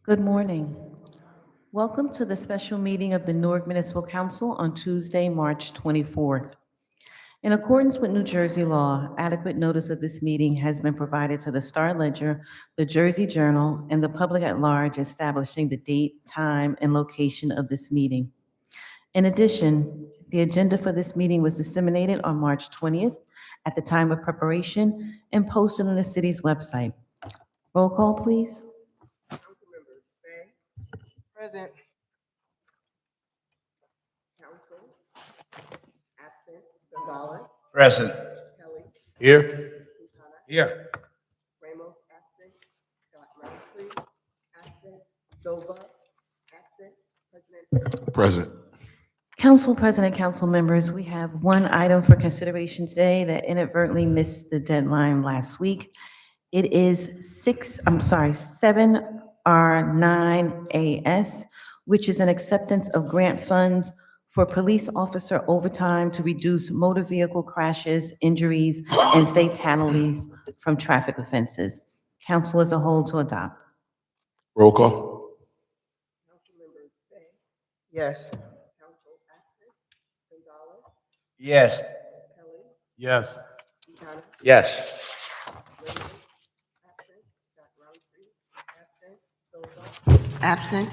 Good morning. Welcome to the special meeting of the Newark Municipal Council on Tuesday, March 24th. In accordance with New Jersey law, adequate notice of this meeting has been provided to the Star-Ledger, the Jersey Journal, and the public at large, establishing the date, time, and location of this meeting. In addition, the agenda for this meeting was disseminated on March 20th at the time of preparation and posted on the city's website. Roll call, please. Councilmembers Bay. Present. Council. Absent. Gonzalez. Present. Kelly. Here. Quintana. Here. Ramos. Absent. Scott Roundtree. Absent. Silva. Absent. President. Present. Council President, council members, we have one item for consideration today that inadvertently missed the deadline last week. It is 7R9AS, which is an acceptance of grant funds for police officer overtime to reduce motor vehicle crashes, injuries, and fatalities from traffic offenses. Council as a whole to adopt. Roll call. Councilmembers Bay. Yes. Council absent. Gonzalez. Yes. Kelly. Yes. Quintana. Yes. Ramos. Absent. Scott Roundtree. Absent. Silva. Absent.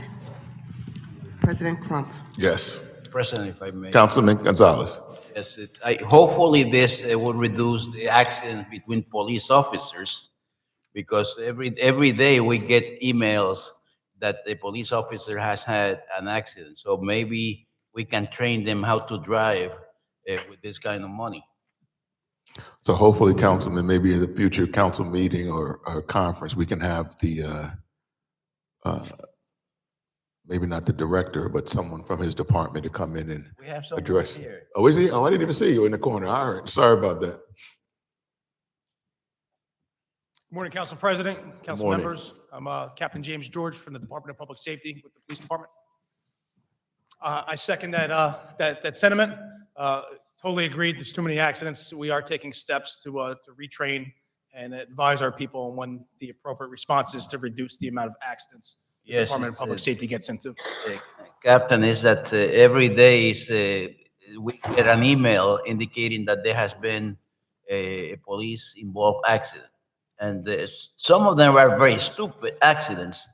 President Crump. Yes. President, if I may. Councilman Gonzalez. Yes, hopefully this will reduce the accidents between police officers, because every day we get emails that the police officer has had an accident. So maybe we can train them how to drive with this kind of money. So hopefully, Councilman, maybe in the future council meeting or conference, we can have the, maybe not the director, but someone from his department to come in and We have someone address. here. Oh, is he? Oh, I didn't even see you in the corner. All right, sorry about that. Good morning, Council President, council morning. members. I'm Captain James George from the Department of Public Safety with the Police Department. I second that sentiment. Totally agreed. There's too many accidents. We are taking steps to retrain and advise our people on when the appropriate response is to reduce the amount of accidents the Yes, Department of Public Safety gets into. Captain, is that every day we get an email indicating that there has been a police-involved accident. And some of them are very stupid accidents.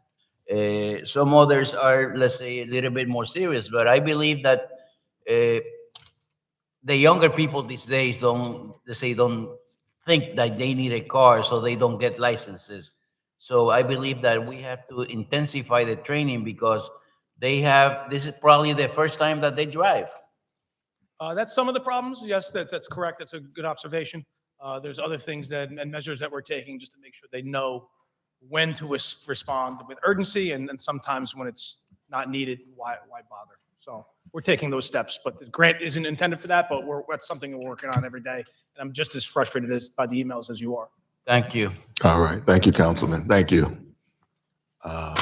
Some others are, let's say, a little bit more serious. But I believe that the younger people these days don't think that they need a car, so they don't get licenses. So I believe that we have to intensify the training, because this is probably the first time that they drive. That's some of the problems. Yes, that's correct. That's a good observation. There's other things and measures that we're taking just to make sure they know when to respond with urgency, and sometimes when it's not needed, why bother? So we're taking those steps, but the grant isn't intended for that, but that's something we're working on every day. And I'm just as frustrated by the emails as you are. Thank you. All right, thank you, Councilman. Thank you. Yeah.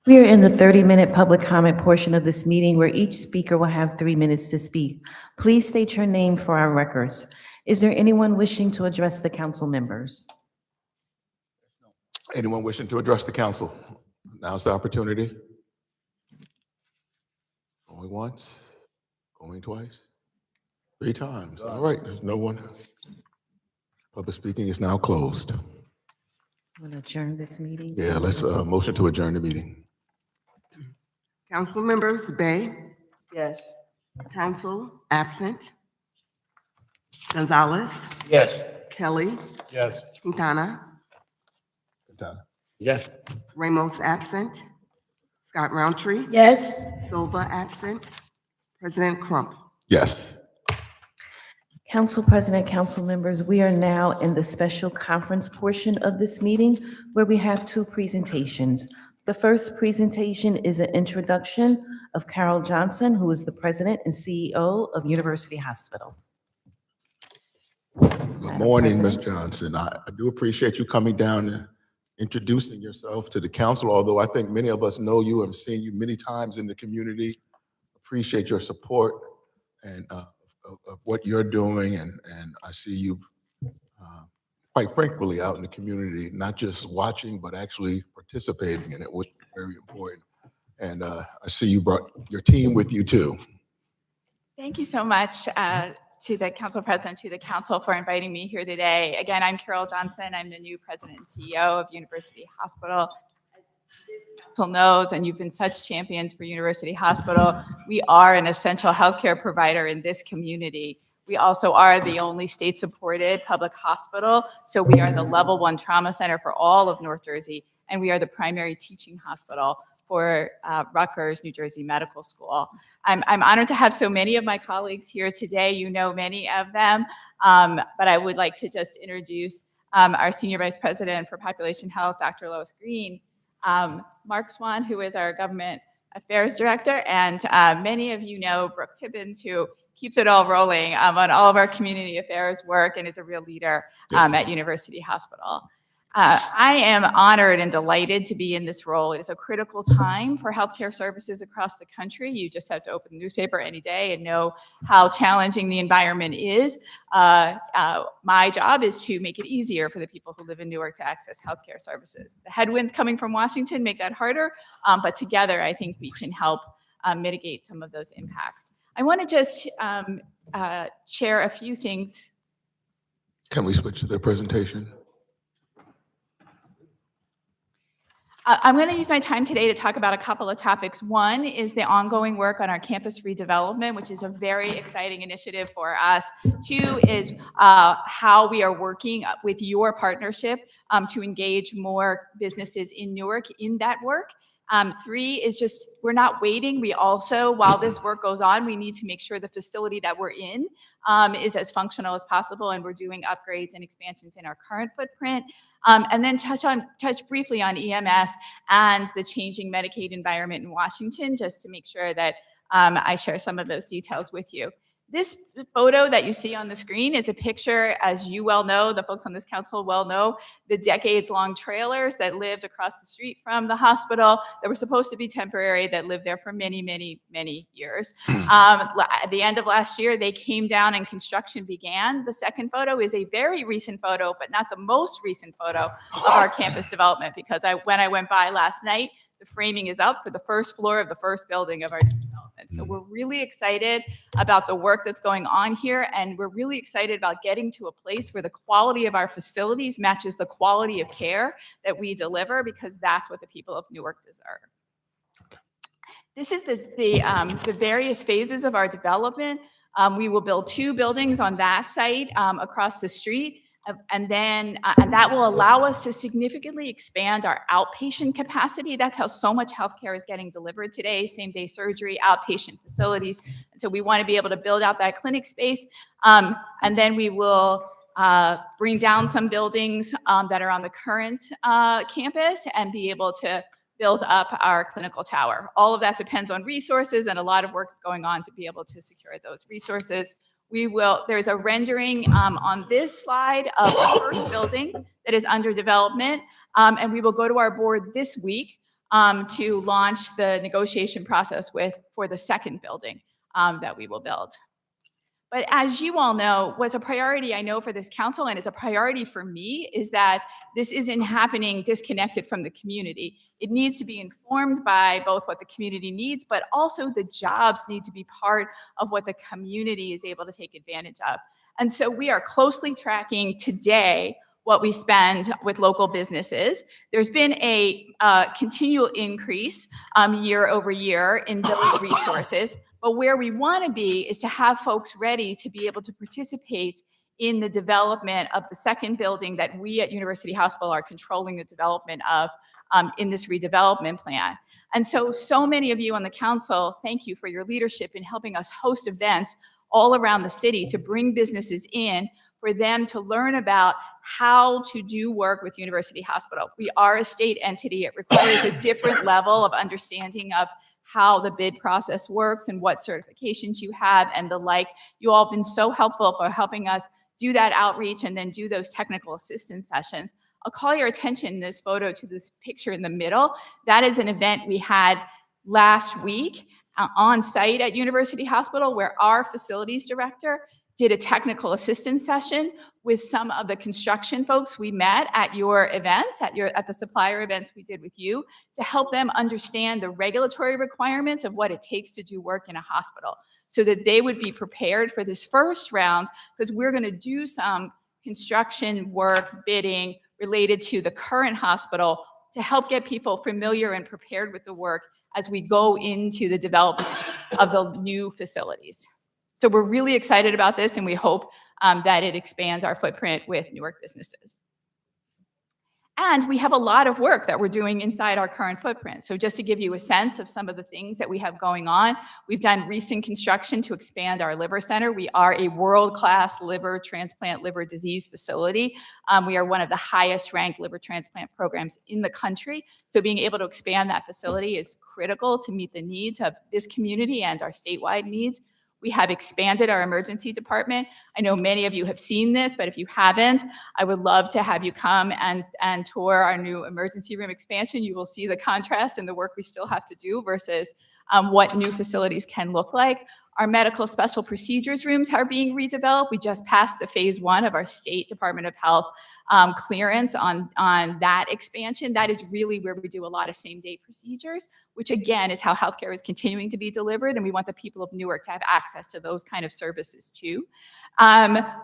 We are in the 30-minute public comment portion of this meeting where each speaker will have 3 minutes to speak. Please state your name for our records. Is there anyone wishing to address the council members? Anyone wishing to address the council? Now's the opportunity. Going once, going twice, 3 times. All right, there's no one. Public speaking is now closed. I'm going to adjourn this meeting. Yeah, let's motion to adjourn the meeting. Council members Bay. Yes. Council absent. Gonzalez. Yes. Kelly. Yes. Quintana. Yes. Ramos absent. Scott Roundtree. Yes. Silva absent. President Crump. Yes. Council President, council members, we are now in the special conference portion of this meeting where we have 2 presentations. The first presentation is an introduction of Carol Johnson, who is the president and CEO of University Hospital. Good morning, Ms. Johnson. I do appreciate you coming down and introducing yourself to the council, although I think many of us know you and have seen you many times in the community. Appreciate your support and of what you're doing, and I see you quite frankly, out in the community, not just watching, but actually participating in it, which is very important. And I see you brought your team with you too. Thank you so much to the council president, to the council for inviting me here today. Again, I'm Carol Johnson. I'm the new president and CEO of University Hospital. As this council knows, and you've been such champions for University Hospital, we are an essential healthcare provider in this community. We also are the only state-supported public hospital, so we are the level 1 trauma center for all of North Jersey, and we are the primary teaching hospital for Rutgers, New Jersey Medical School. I'm honored to have so many of my colleagues here today. You know many of them, but I would like to just introduce our Senior Vice President for Population Health, Dr. Lois Green, Mark Swan, who is our Government Affairs Director, and many of you know Brooke Tibbins, who keeps it all rolling on all of our community affairs work and is a real leader at University Hospital. I am honored and delighted to be in this role. It is a critical time for healthcare services across the country. You just have to open the newspaper any day and know how challenging the environment is. My job is to make it easier for the people who live in Newark to access healthcare services. The headwinds coming from Washington make that harder, but together I think we can help mitigate some of those impacts. I want to just share a few things. Can we switch to their presentation? I'm going to use my time today to talk about a couple of topics. One is the ongoing work on our campus redevelopment, which is a very exciting initiative for us. Two is how we are working with your partnership to engage more businesses in Newark in that work. Three is just, we're not waiting. We also, while this work goes on, we need to make sure the facility that we're in is as functional as possible, and we're doing upgrades and expansions in our current footprint. And then touch briefly on EMS and the changing Medicaid environment in Washington, just to make sure that I share some of those details with you. This photo that you see on the screen is a picture, as you well know, the folks on this council well know, the decades-long trailers that lived across the street from the hospital that were supposed to be temporary, that lived there for many, many, many years. At the end of last year, they came down and construction began. The second photo is a very recent photo, but not the most recent photo of our campus development, because when I went by last night, the framing is up for the first floor of the first building of our development. So we're really excited about the work that's going on here, and we're really excited about getting to a place where the quality of our facilities matches the quality of care that we deliver, because that's what the people of Newark deserve. This is the various phases of our development. We will build 2 buildings on that site across the street. And that will allow us to significantly expand our outpatient capacity. That's how so much healthcare is getting delivered today, same-day surgery, outpatient facilities. And so we want to be able to build out that clinic space. And then we will bring down some buildings that are on the current campus and be able to build up our clinical tower. All of that depends on resources, and a lot of work is going on to be able to secure those resources. There's a rendering on this slide of the first building that is under development, and we will go to our board this week to launch the negotiation process for the second building that we will build. But as you all know, what's a priority, I know, for this council, and it's a priority for me, is that this isn't happening disconnected from the community. It needs to be informed by both what the community needs, but also the jobs need to be part of what the community is able to take advantage of. And so we are closely tracking today what we spend with local businesses. There's been a continual increase year over year in those resources. But where we want to be is to have folks ready to be able to participate in the development of the second building that we at University Hospital are controlling the development of in this redevelopment plan. And so many of you on the council, thank you for your leadership in helping us host events all around the city to bring businesses in, for them to learn about how to do work with University Hospital. We are a state entity. It requires a different level of understanding of how the bid process works and what certifications you have and the like. You all have been so helpful for helping us do that outreach and then do those technical assistance sessions. I'll call your attention in this photo to this picture in the middle. That is an event we had last week on site at University Hospital, where our facilities director did a technical assistance session with some of the construction folks we met at your events, at the supplier events we did with you, to help them understand the regulatory requirements of what it takes to do work in a hospital, so that they would be prepared for this first round, because we're going to do some construction work bidding related to the current hospital to help get people familiar and prepared with the work as we go into the development of the new facilities. So we're really excited about this, and we hope that it expands our footprint with Newark businesses. And we have a lot of work that we're doing inside our current footprint. So just to give you a sense of some of the things that we have going on, we've done recent construction to expand our liver center. We are a world-class liver transplant, liver disease facility. We are one of the highest ranked liver transplant programs in the country. So being able to expand that facility is critical to meet the needs of this community and our statewide needs. We have expanded our emergency department. I know many of you have seen this, but if you haven't, I would love to have you come and tour our new emergency room expansion. You will see the contrast in the work we still have to do versus what new facilities can look like. Our medical special procedures rooms are being redeveloped. We just passed the phase 1 of our State Department of Health clearance on that expansion. That is really where we do a lot of same-day procedures, which again is how healthcare is continuing to be delivered, and we want the people of Newark to have access to those kind of services too.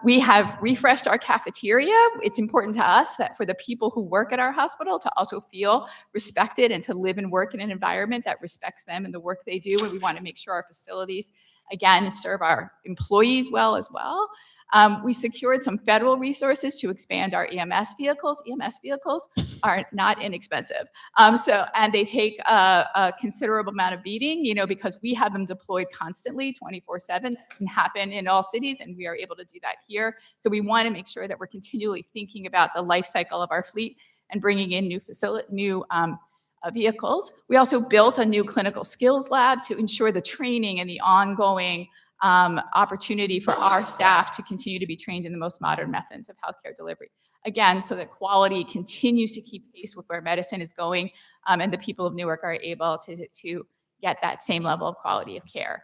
We have refreshed our cafeteria. It's important to us that for the people who work at our hospital to also feel respected and to live and work in an environment that respects them and the work they do, and we want to make sure our facilities, again, serve our employees well as well. We secured some federal resources to expand our EMS vehicles. EMS vehicles are not inexpensive. And they take a considerable amount of beating, because we have them deployed constantly, 24/7. That doesn't happen in all cities, and we are able to do that here. So we want to make sure that we're continually thinking about the life cycle of our fleet and bringing in new vehicles. We also built a new clinical skills lab to ensure the training and the ongoing opportunity for our staff to continue to be trained in the most modern methods of healthcare delivery. Again, so that quality continues to keep pace with where medicine is going, and the people of Newark are able to get that same level of quality of care.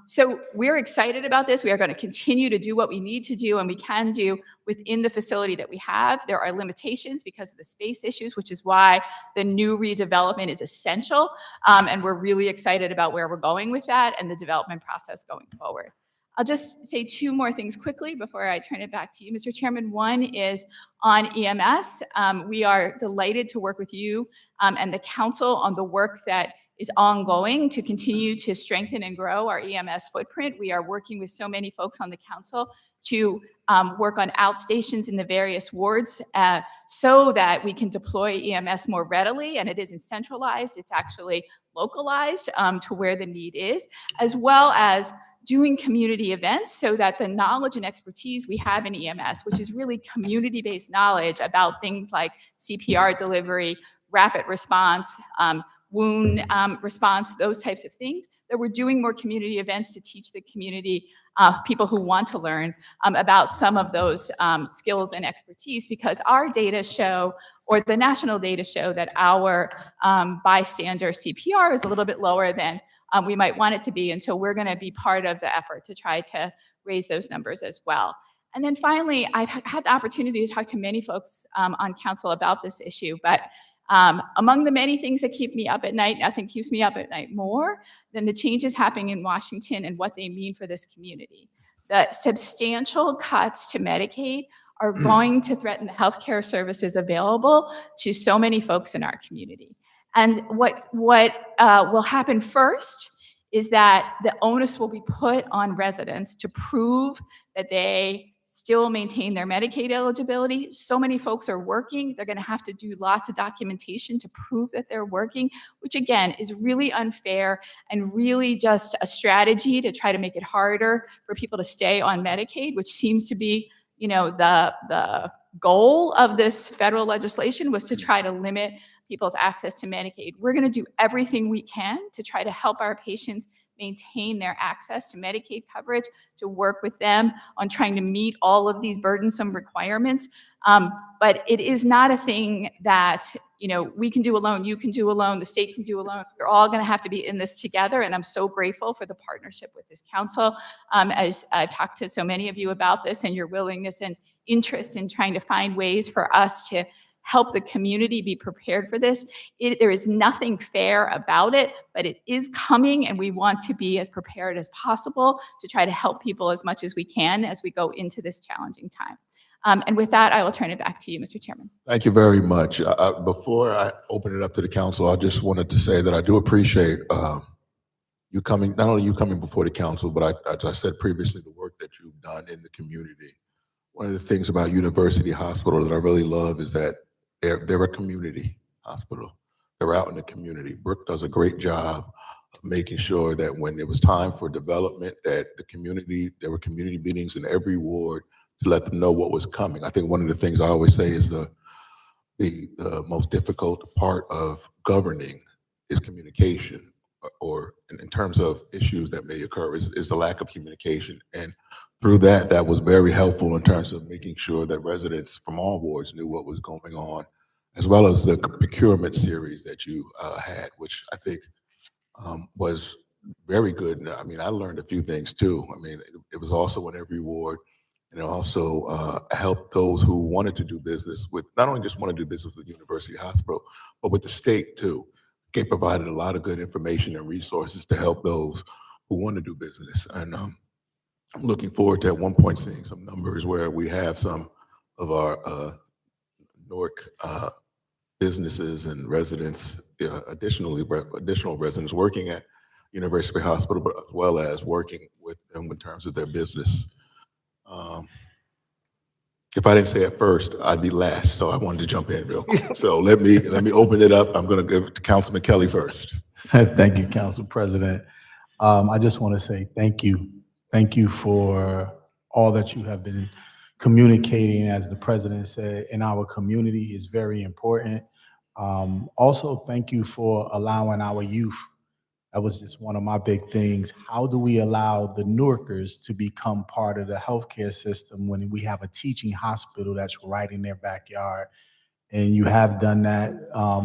So we're excited about this. We are going to continue to do what we need to do and we can do within the facility that we have. There are limitations because of the space issues, which is why the new redevelopment is essential. And we're really excited about where we're going with that and the development process going forward. I'll just say 2 more things quickly before I turn it back to you, Mr. Chairman. One is on EMS. We are delighted to work with you and the council on the work that is ongoing to continue to strengthen and grow our EMS footprint. We are working with so many folks on the council to work on outstations in the various wards so that we can deploy EMS more readily, and it isn't centralized, it's actually localized to where the need is, as well as doing community events so that the knowledge and expertise we have in EMS, which is really community-based knowledge about things like CPR delivery, rapid response, wound response, those types of things, that we're doing more community events to teach the community, people who want to learn about some of those skills and expertise, because our data show, or the national data show, that our bystander CPR is a little bit lower than we might want it to be. And so we're going to be part of the effort to try to raise those numbers as well. And then finally, I've had the opportunity to talk to many folks on council about this issue, but among the many things that keep me up at night, nothing keeps me up at night more than the changes happening in Washington and what they mean for this community. The substantial cuts to Medicaid are going to threaten the healthcare services available to so many folks in our community. And what will happen first is that the onus will be put on residents to prove that they still maintain their Medicaid eligibility. So many folks are working. They're going to have to do lots of documentation to prove that they're working, which again is really unfair and really just a strategy to try to make it harder for people to stay on Medicaid, which seems to be, the goal of this federal legislation was to try to limit people's access to Medicaid. We're going to do everything we can to try to help our patients maintain their access to Medicaid coverage, to work with them on trying to meet all of these burdensome requirements. But it is not a thing that, you know, we can do alone, you can do alone, the state can do alone. We're all going to have to be in this together, and I'm so grateful for the partnership with this council. As I've talked to so many of you about this, and your willingness and interest in trying to find ways for us to help the community be prepared for this. There is nothing fair about it, but it is coming, and we want to be as prepared as possible to try to help people as much as we can as we go into this challenging time. And with that, I will turn it back to you, Mr. Chairman. Thank you very much. Before I open it up to the council, I just wanted to say that I do appreciate you coming, not only you coming before the council, but as I said previously, the work that you've done in the community. One of the things about University Hospital that I really love is that they're a community hospital. They're out in the community. Brooke does a great job of making sure that when it was time for development, that there were community meetings in every ward to let them know what was coming. I think one of the things I always say is the most difficult part of governing is communication, or in terms of issues that may occur is the lack of communication. And through that was very helpful in terms of making sure that residents from all wards knew what was going on, as well as the procurement series that you had, which I think was very good. And I mean, I learned a few things too. I mean, it was also in every ward, and it also helped those who wanted to do business with, not only just want to do business with the University Hospital, but with the state too. It provided a lot of good information and resources to help those who want to do business. And I'm looking forward to at one point seeing some numbers where we have some of our Newark businesses and residents, additional residents working at University Hospital, but as well as working with them in terms of their business. If I didn't say it first, I'd be last, so I wanted to jump in real quick. So let me open it up. I'm going to give it to Councilman Kelly first. Thank you, Council President. I just want to say thank you. Thank you for all that you have been communicating, as the president said, in our community is very important. Also, thank you for allowing our youth. That was just one of my big things. How do we allow the Newarkers to become part of the healthcare system when we have a teaching hospital that's right in their backyard? And you have done that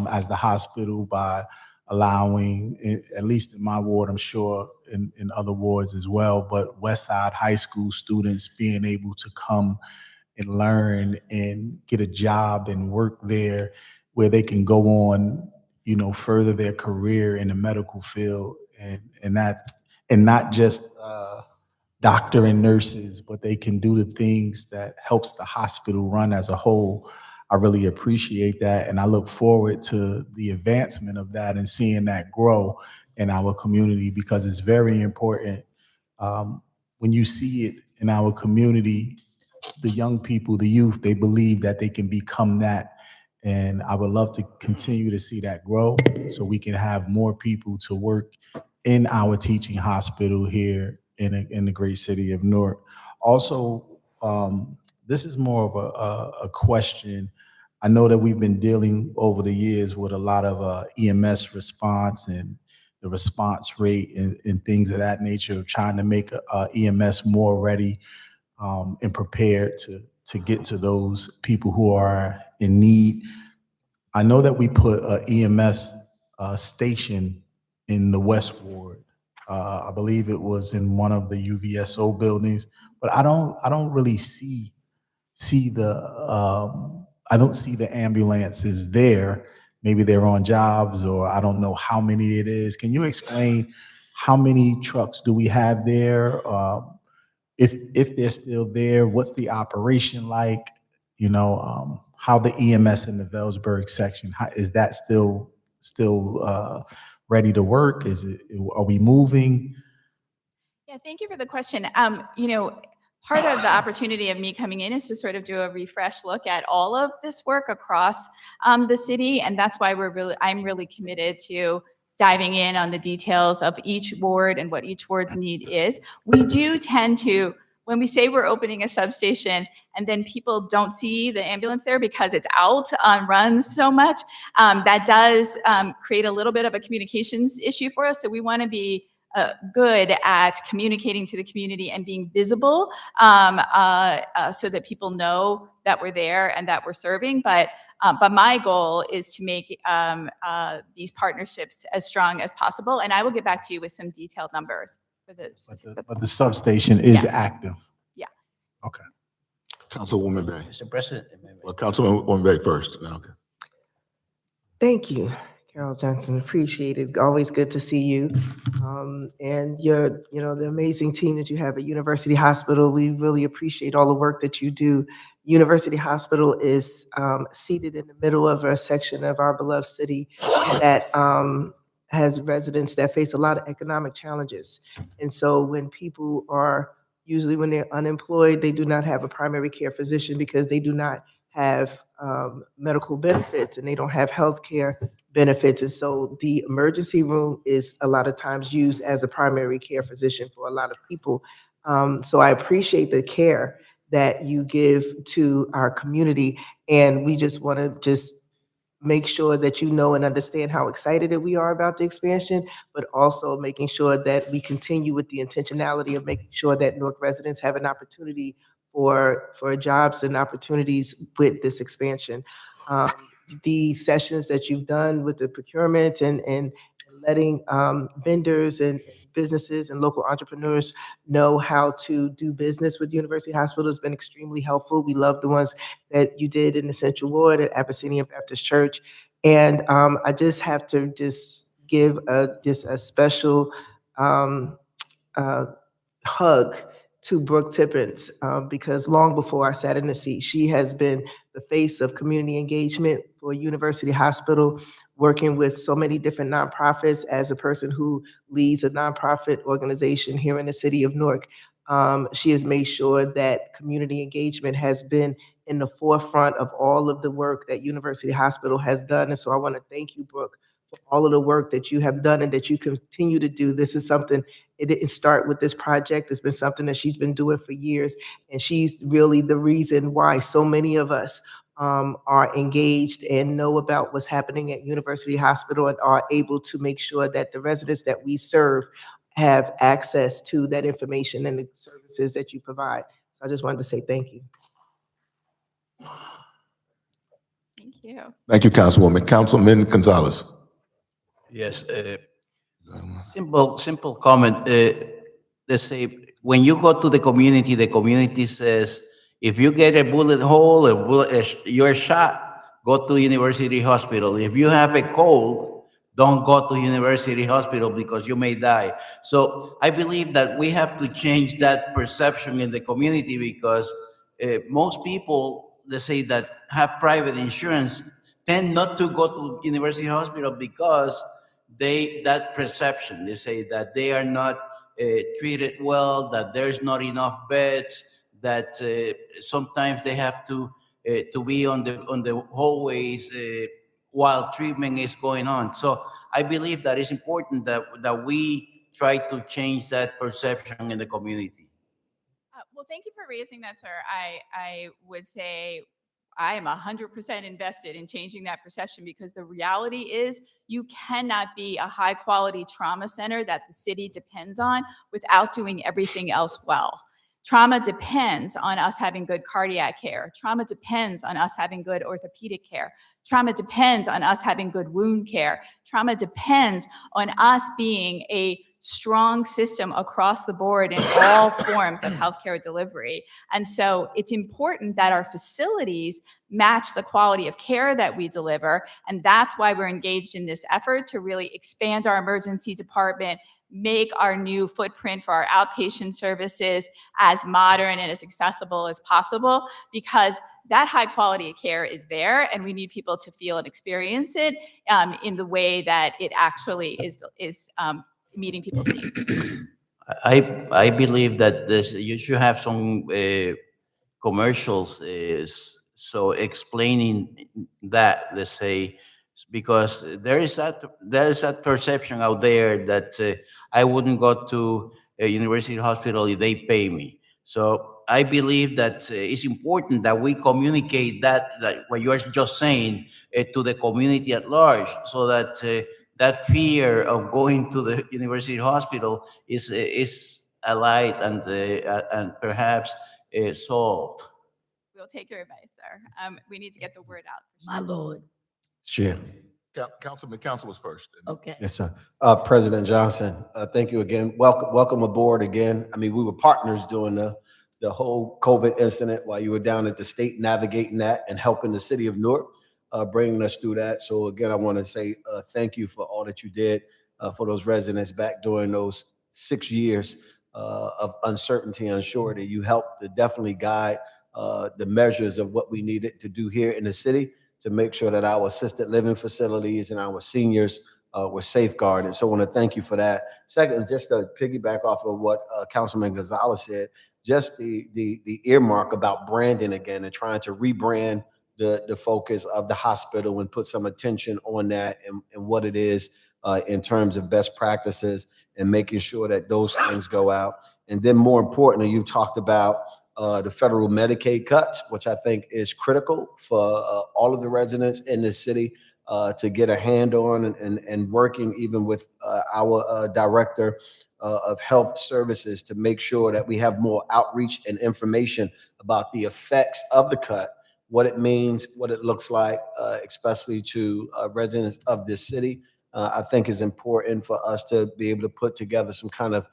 as the hospital by allowing, at least in my ward, I'm sure in other wards as well, but Westside High School students being able to come and learn and get a job and work there where they can go on, you know, further their career in the medical field, and not just doctor and nurses, but they can do the things that helps the hospital run as a whole. I really appreciate that, and I look forward to the advancement of that and seeing that grow in our community, because it's very important. When you see it in our community, the young people, the youth, they believe that they can become that. And I would love to continue to see that grow so we can have more people to work in our teaching hospital here in the great city of Newark. Also, this is more of a question. I know that we've been dealing over the years with a lot of EMS response and the response rate and things of that nature, trying to make EMS more ready and prepared to get to those people who are in need. I know that we put an EMS station in the West Ward. I believe it was in one of the UVSO buildings, but I don't really see the I don't see the ambulances there. Maybe they're on jobs, or I don't know how many it is. Can you explain how many trucks do we have there? If they're still there, what's the operation like? You know, how the EMS in the Velsburg section, is that still ready to work? Are we moving? Yeah, thank you for the question. You know, part of the opportunity of me coming in is to sort of do a refresh look at all of this work across the city, and that's why I'm really committed to diving in on the details of each ward and what each ward's need is. We do tend to, when we say we're opening a substation and then people don't see the ambulance there because it's out on runs so much, that does create a little bit of a communications issue for us. So we want to be good at communicating to the community and being visible, so that people know that we're there and that we're serving. But my goal is to make these partnerships as strong as possible. And I will get back to you with some detailed numbers for the specific. But the substation is Yes. active. Yeah. Okay. Councilwoman Bay. Mr. President. Well, Councilwoman Bay first. No, okay. Thank you, Carol Johnson. Appreciate it. Always good to see you. And your, the amazing team that you have at University Hospital. We really appreciate all the work that you do. University Hospital is seated in the middle of a section of our beloved city that has residents that face a lot of economic challenges. And so when people are, usually when they're unemployed, they do not have a primary care physician because they do not have medical benefits and they don't have health care benefits. And so the emergency room is a lot of times used as a primary care physician for a lot of people. So I appreciate the care that you give to our community. And we just want to just make sure that you know and understand how excited that we are about the expansion, but also making sure that we continue with the intentionality of making sure that Newark residents have an opportunity for jobs and opportunities with this expansion. The sessions that you've done with the procurement and letting vendors and businesses and local entrepreneurs know how to do business with University Hospital has been extremely helpful. We love the ones that you did in the Central Ward at Abyssinian Baptist Church. And I just have to just give a special hug to Brooke Tippins, because long before I sat in the seat, she has been the face of community engagement for University Hospital, working with so many different nonprofits as a person who leads a nonprofit organization here in the city of Newark. She has made sure that community engagement has been in the forefront of all of the work that University Hospital has done. And so I want to thank you, Brooke, for all of the work that you have done and that you continue to do. This is something, it didn't start with this project. It's been something that she's been doing for years. And she's really the reason why so many of us are engaged and know about what's happening at University Hospital and are able to make sure that the residents that we serve have access to that information and the services that you provide. So I just wanted to say thank you. Thank you. Thank you, Councilwoman. Councilman Gonzalez. Yes, simple comment. Let's say, when you go to the community says, if you get a bullet hole, you're shot, go to University Hospital. If you have a cold, don't go to University Hospital because you may die. So I believe that we have to change that perception in the community because most people, they say that have private insurance, tend not to go to University Hospital because that perception, they say that they are not treated well, that there's not enough beds, that sometimes they have to be on the hallways while treatment is going on. So I believe that it's important that we try to change that perception in the community. Well, thank you for raising that, sir. I would say I am 100% invested in changing that perception because the reality is you cannot be a high quality trauma center that the city depends on without doing everything else well. Trauma depends on us having good cardiac care. Trauma depends on us having good orthopedic care. Trauma depends on us having good wound care. Trauma depends on us being a strong system across the board in all forms of healthcare delivery. And so it's important that our facilities match the quality of care that we deliver. And that's why we're engaged in this effort to really expand our emergency department, make our new footprint for our outpatient services as modern and as accessible as possible, because that high quality of care is there and we need people to feel and experience it in the way that it actually is meeting people's needs. I believe that you should have some commercials so explaining that, let's say, because there is that perception out there that I wouldn't go to a university hospital if they pay me. So I believe that it's important that we communicate that, like what you're just saying, to the community at large, so that that fear of going to the university hospital is allayed and perhaps solved. We'll take your advice, sir. We need to get the word out. My Lord. Chair. Councilman Council was first. Okay. Yes, sir. President Johnson, thank you again. Welcome aboard again. I mean, we were partners during the whole COVID incident while you were down at the state navigating that and helping the city of Newark, bringing us through that. So again, I want to say thank you for all that you did for those residents back during those 6 years of uncertainty and uncertainty. You helped to definitely guide the measures of what we needed to do here in the city to make sure that our assisted living facilities and our seniors were safeguarded. So I want to thank you for that. Second, just to piggyback off of what Councilman Gonzalez said, just the earmark about branding again and trying to rebrand the focus of the hospital and put some attention on that and what it is in terms of best practices and making sure that those things go out. And then more importantly, you talked about the federal Medicaid cuts, which I think is critical for all of the residents in this city to get a hand on and working even with our director of health services to make sure that we have more outreach and information about the effects of the cut, what it means, what it looks like, especially to residents of this city. I think is important for us to be able to put together some kind of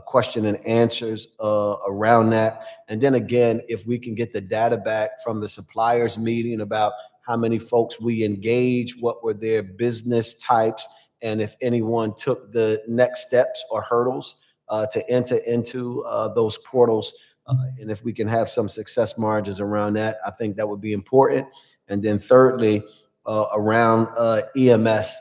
question and answers around that. And then again, if we can get the data back from the suppliers meeting about how many folks we engage, what were their business types, and if anyone took the next steps or hurdles to enter into those portals. And if we can have some success margins around that, I think that would be important. And then thirdly, around EMS.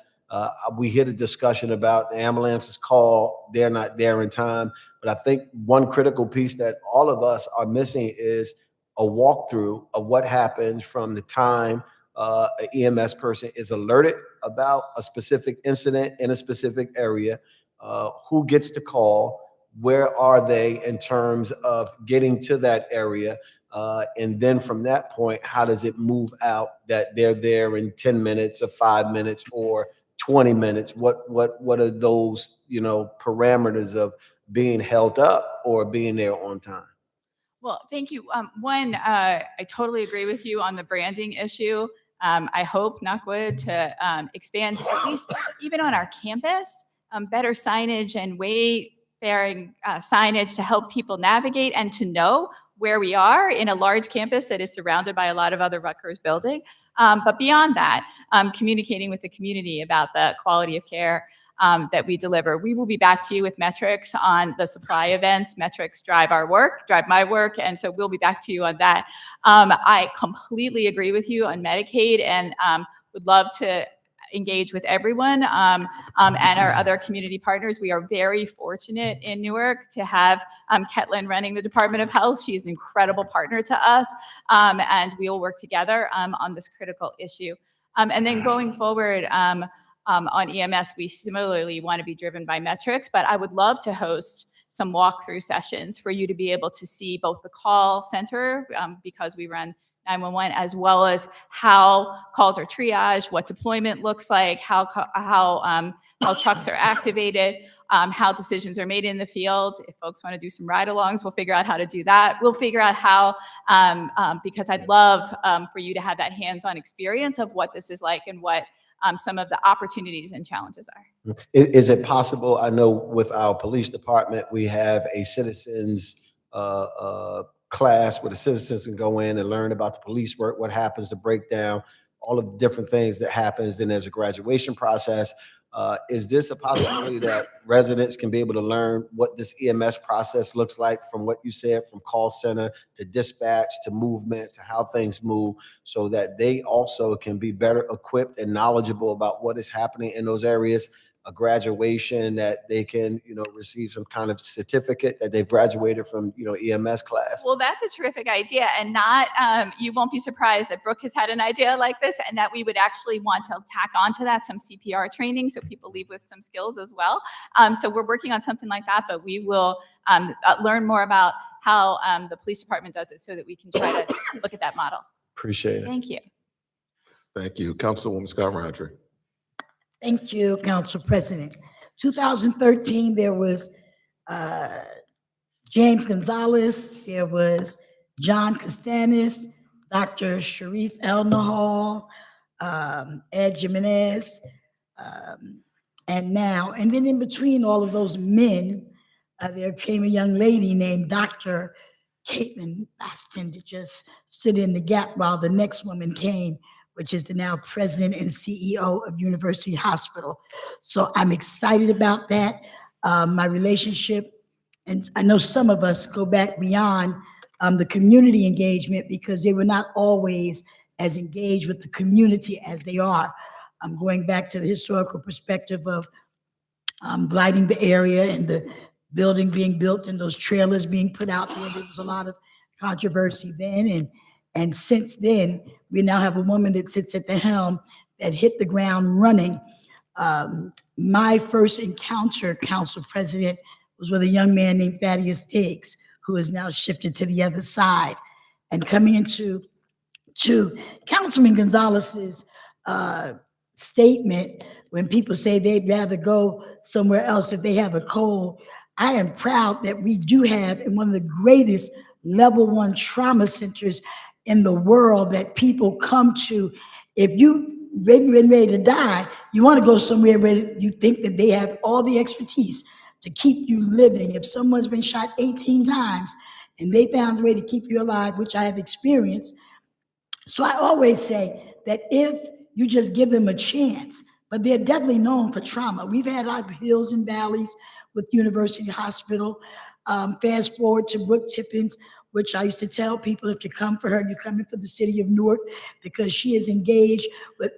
We hear the discussion about the ambulances call, they're not there in time. But I think one critical piece that all of us are missing is a walkthrough of what happens from the time an EMS person is alerted about a specific incident in a specific area, who gets the call, where are they in terms of getting to that area, and then from that point, how does it move out that they're there in 10 minutes or 5 minutes or 20 minutes? What are those, parameters of being held up or being there on time? Well, thank you. One, I totally agree with you on the branding issue. I hope, knock wood, to expand at least even on our campus, better signage and wayfaring signage to help people navigate and to know where we are in a large campus that is surrounded by a lot of other Rutgers buildings. But beyond that, communicating with the community about the quality of care that we deliver. We will be back to you with metrics on the supply events. Metrics drive our work, drive my work, and so we'll be back to you on that. I completely agree with you on Medicaid and would love to engage with everyone and our other community partners. We are very fortunate in Newark to have Ketlin running the Department of Health. She's an incredible partner to us, and we will work together on this critical issue. And then going forward, on EMS, we similarly want to be driven by metrics, but I would love to host some walkthrough sessions for you to be able to see both the call center, because we run 911, as well as how calls are triaged, what deployment looks like, how trucks are activated, how decisions are made in the field. If folks want to do some ride-alongs, we'll figure out how to do that. We'll figure out how, because I'd love for you to have that hands-on experience of what this is like and what some of the opportunities and challenges are. Is it possible? I know with our police department, we have a citizens class where the citizens can go in and learn about the police work, what happens to break down, all of the different things that happens. Then there's a graduation process. Is this a possibility that residents can be able to learn what this EMS process looks like from what you said, from call center to dispatch to movement to how things move, so that they also can be better equipped and knowledgeable about what is happening in those areas? A graduation that they can, receive some kind of certificate that they've graduated from, EMS class. Well, that's a terrific idea, and not you won't be surprised that Brooke has had an idea like this, and that we would actually want to tack onto that some CPR training so people leave with some skills as well. So we're working on something like that, but we will learn more about how the police department does it so that we can try to look at that model. Appreciate it. Thank you. Thank you. Councilwoman Scott Roundtree. Thank you, Council President. 2013, there was uh, James Gonzalez, there was John Castanis, Dr. Sharif El Nahal, Ed Jimenez, and then in between all of those men, there came a young lady named Dr. Caitlin Baston to just stood in the gap while the next woman came, which is the now president and CEO of University Hospital. So I'm excited about that. My relationship, and I know some of us go back beyond the community engagement because they were not always as engaged with the community as they are. I'm going back to the historical perspective of lighting the area and the building being built and those trailers being put out there. There was a lot of controversy then. And since then, we now have a woman that sits at the helm that hit the ground running. My first encounter, Council President, was with a young man named Thaddeus Diggs, who has now shifted to the other side. And coming into Councilman Gonzalez's statement, when people say they'd rather go somewhere else if they have a cold, I am proud that we do have in one of the greatest level 1 trauma centers in the world that people come to. If you ready to die, you want to go somewhere where you think that they have all the expertise to keep you living. If someone's been shot 18 times and they found a way to keep you alive, which I have experienced. So I always say that if you just give them a chance, but they're definitely known for trauma. We've had our hills and valleys with University Hospital. Fast forward to Brooke Tippins, which I used to tell people, if you come for her, you're coming for the city of Newark, because she is engaged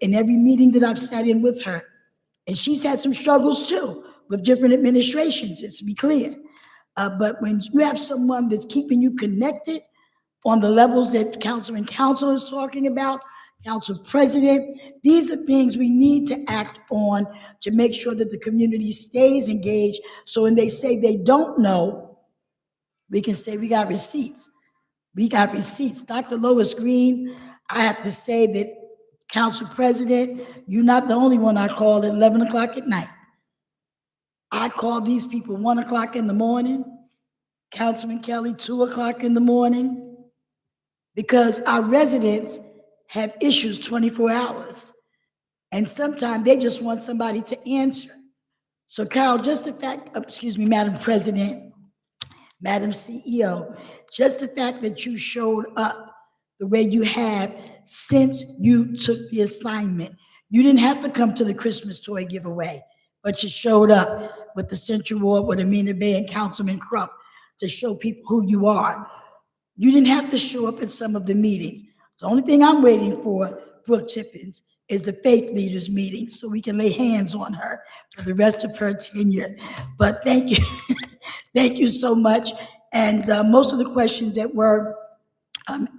in every meeting that I've sat in with her. And she's had some struggles too with different administrations, let's be clear. But when you have someone that's keeping you connected on the levels that Council is talking about, Council President, these are things we need to act on to make sure that the community stays engaged. So when they say they don't know, we can say we got receipts. We got receipts. Dr. Lois Green, I have to say that, Council President, you're not the only one I called at 11 o'clock at night. I called these people 1 o'clock in the morning, Councilman Kelly, 2 o'clock in the morning, because our residents have issues 24 hours. And sometimes they just want somebody to answer. So Carol, just the fact, excuse me, Madam President, Madam CEO, just the fact that you showed up the way you have since you took the assignment. You didn't have to come to the Christmas toy giveaway, but you showed up with the Central Ward with Amina Bay and Councilman Crump to show people who you are. You didn't have to show up at some of the meetings. The only thing I'm waiting for, Brooke Tippins, is the faith leaders meeting so we can lay hands on her for the rest of her tenure. But thank you. Thank you so much. And most of the questions that were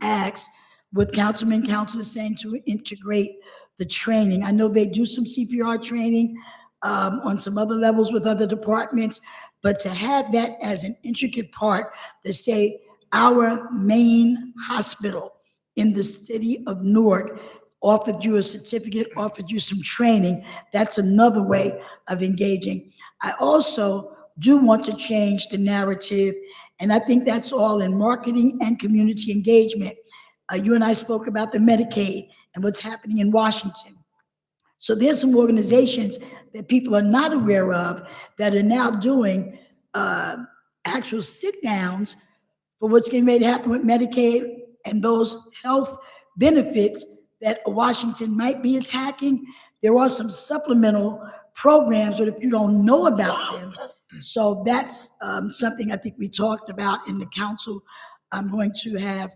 asked with councilors saying to integrate the training. I know they do some CPR training on some other levels with other departments, but to have that as an intricate part to say our main hospital in the city of Newark offered you a certificate, offered you some training, that's another way of engaging. I also do want to change the narrative, and I think that's all in marketing and community engagement. You and I spoke about the Medicaid and what's happening in Washington. So there's some organizations that people are not aware of that are now doing actual sit-downs for what's getting ready to happen with Medicaid and those health benefits that Washington might be attacking. There are some supplemental programs, but if you don't know about them, so that's something I think we talked about in the council. I'm going to have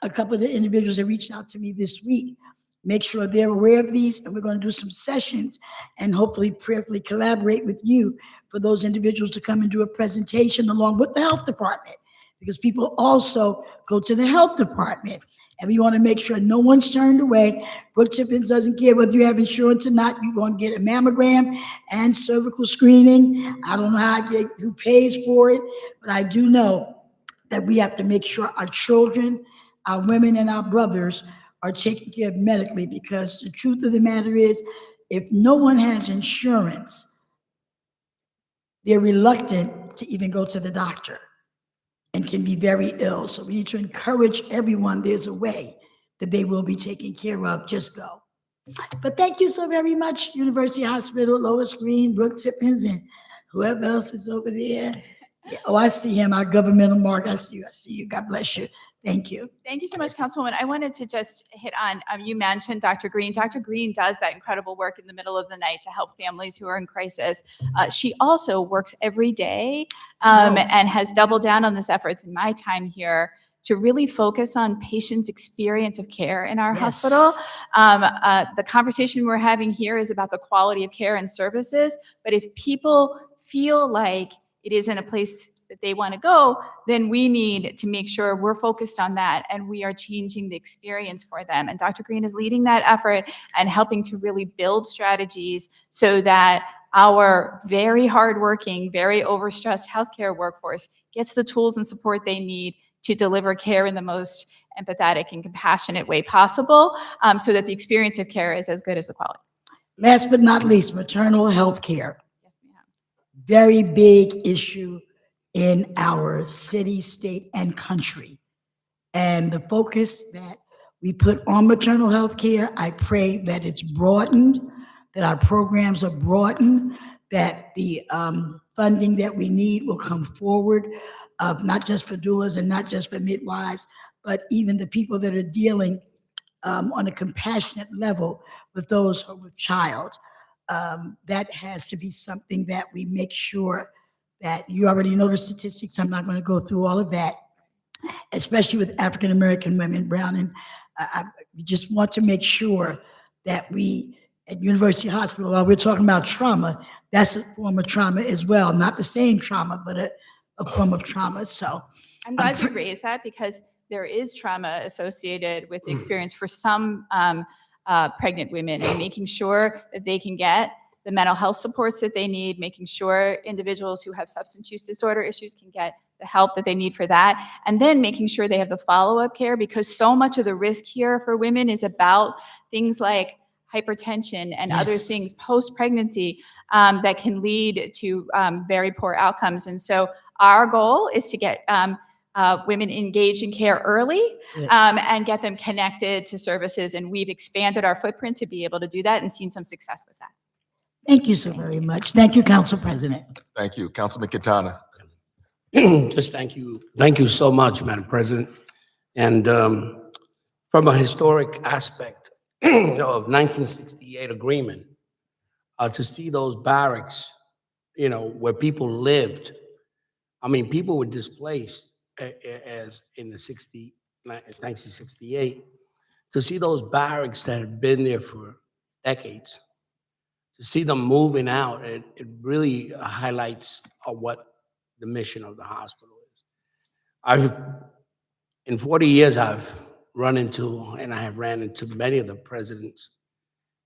a couple of the individuals that reached out to me this week, make sure they're aware of these, and we're going to do some sessions and hopefully prayerfully collaborate with you for those individuals to come and do a presentation along with the health department, because people also go to the health department. And we want to make sure no one's turned away. Brooke Tippins doesn't care whether you have insurance or not. You're going to get a mammogram and cervical screening. I don't know who pays for it, but I do know that we have to make sure our children, our women, and our brothers are taken care of medically, because the truth of the matter is, if no one has insurance, they're reluctant to even go to the doctor and can be very ill. So we need to encourage everyone, there's a way that they will be taken care of, just go. But thank you so very much, University Hospital, Lois Green, Brooke Tippins, and whoever else is over there. Yeah, oh, I see him, our governmental mark. I see you. God bless you. Thank you. Thank you so much, Councilwoman. I wanted to just hit on, you mentioned Dr. Green. Dr. Green does that incredible work in the middle of the night to help families who are in crisis. She also works every day and has doubled down on this efforts in my time here to really focus on patients' experience of care in our Yes. hospital. The conversation we're having here is about the quality of care and services, but if people feel like it isn't a place that they want to go, then we need to make sure we're focused on that and we are changing the experience for them. And Dr. Green is leading that effort and helping to really build strategies so that our very hardworking, very overstressed healthcare workforce gets the tools and support they need to deliver care in the most empathetic and compassionate way possible, so that the experience of care is as good as the quality. Last but not least, maternal health care. Yes, ma'am. Very big issue in our city, state, and country. And the focus that we put on maternal health care, I pray that it's broadened, that our programs are broadened, that the funding that we need will come forward, not just for doulas and not just for midwives, but even the people that are dealing on a compassionate level with those who are with child. That has to be something that we make sure that you already know the statistics. I'm not going to go through all of that, especially with African-American women, brown, and we just want to make sure that we, at University Hospital, while we're talking about trauma, that's a form of trauma as well. Not the same trauma, but a form of trauma. So I'm glad you raised that because there is trauma associated with the experience for some pregnant women, and making sure that they can get the mental health supports that they need, making sure individuals who have substance use disorder issues can get the help that they need for that, and then making sure they have the follow-up care, because so much of the risk here for women is about things like hypertension and other Yes. things post-pregnancy that can lead to very poor outcomes. And so our goal is to get women engaged in care early and get them connected to services. And we've expanded our footprint to be able to do that and seen some success with that. thank you so very much. Thank you, Council President. Thank you. Councilman Quintana. Just thank you. Thank you so much, Madam President. And from a historic aspect of 1968 agreement, to see those barracks, where people lived. I mean, people were displaced as in the 1968. To see those barracks that had been there for decades, to see them moving out, it really highlights what the mission of the hospital is. In 40 years, I've run into, and I have ran into many of the presidents,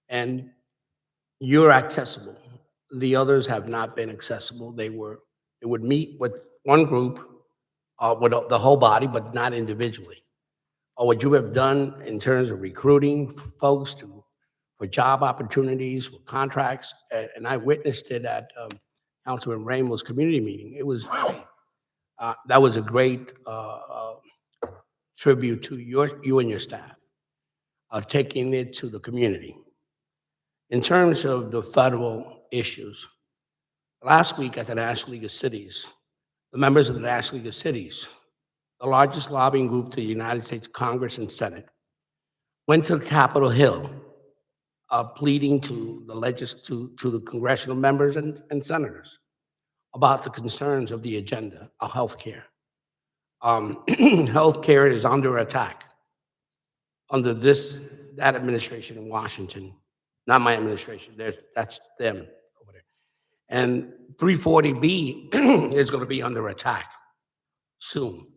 and you're accessible. The others have not been accessible. They would meet with one group, with the whole body, but not individually. Or what you have done in terms of recruiting folks for job opportunities, for contracts, and I witnessed it at Councilman Raymond's community meeting. It was great. That was a great tribute to you and your staff, taking it to the community. In terms of the federal issues, last week at the National League of Cities, the members of the National League of Cities, the largest lobbying group to the United States Congress and Senate, went to Capitol Hill, pleading to the congressional members and senators about the concerns of the agenda of healthcare. Healthcare is under attack under that administration in Washington, not my administration. That's them over there. And 340B is going to be under attack soon.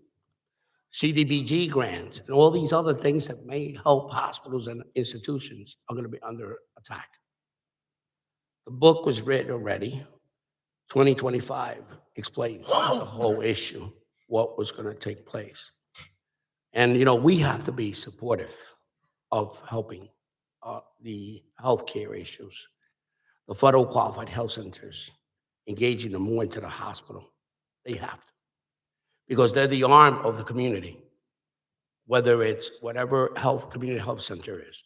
CDBG grants and all these other things that may help hospitals and institutions are going to be under attack. The book was written already. 2025 explains the whole issue, what was going to take place. And, we have to be supportive of helping the healthcare issues the federal qualified health centers engaging them more into the hospital. They have to, because they're the arm of the community, whether it's whatever community health center is.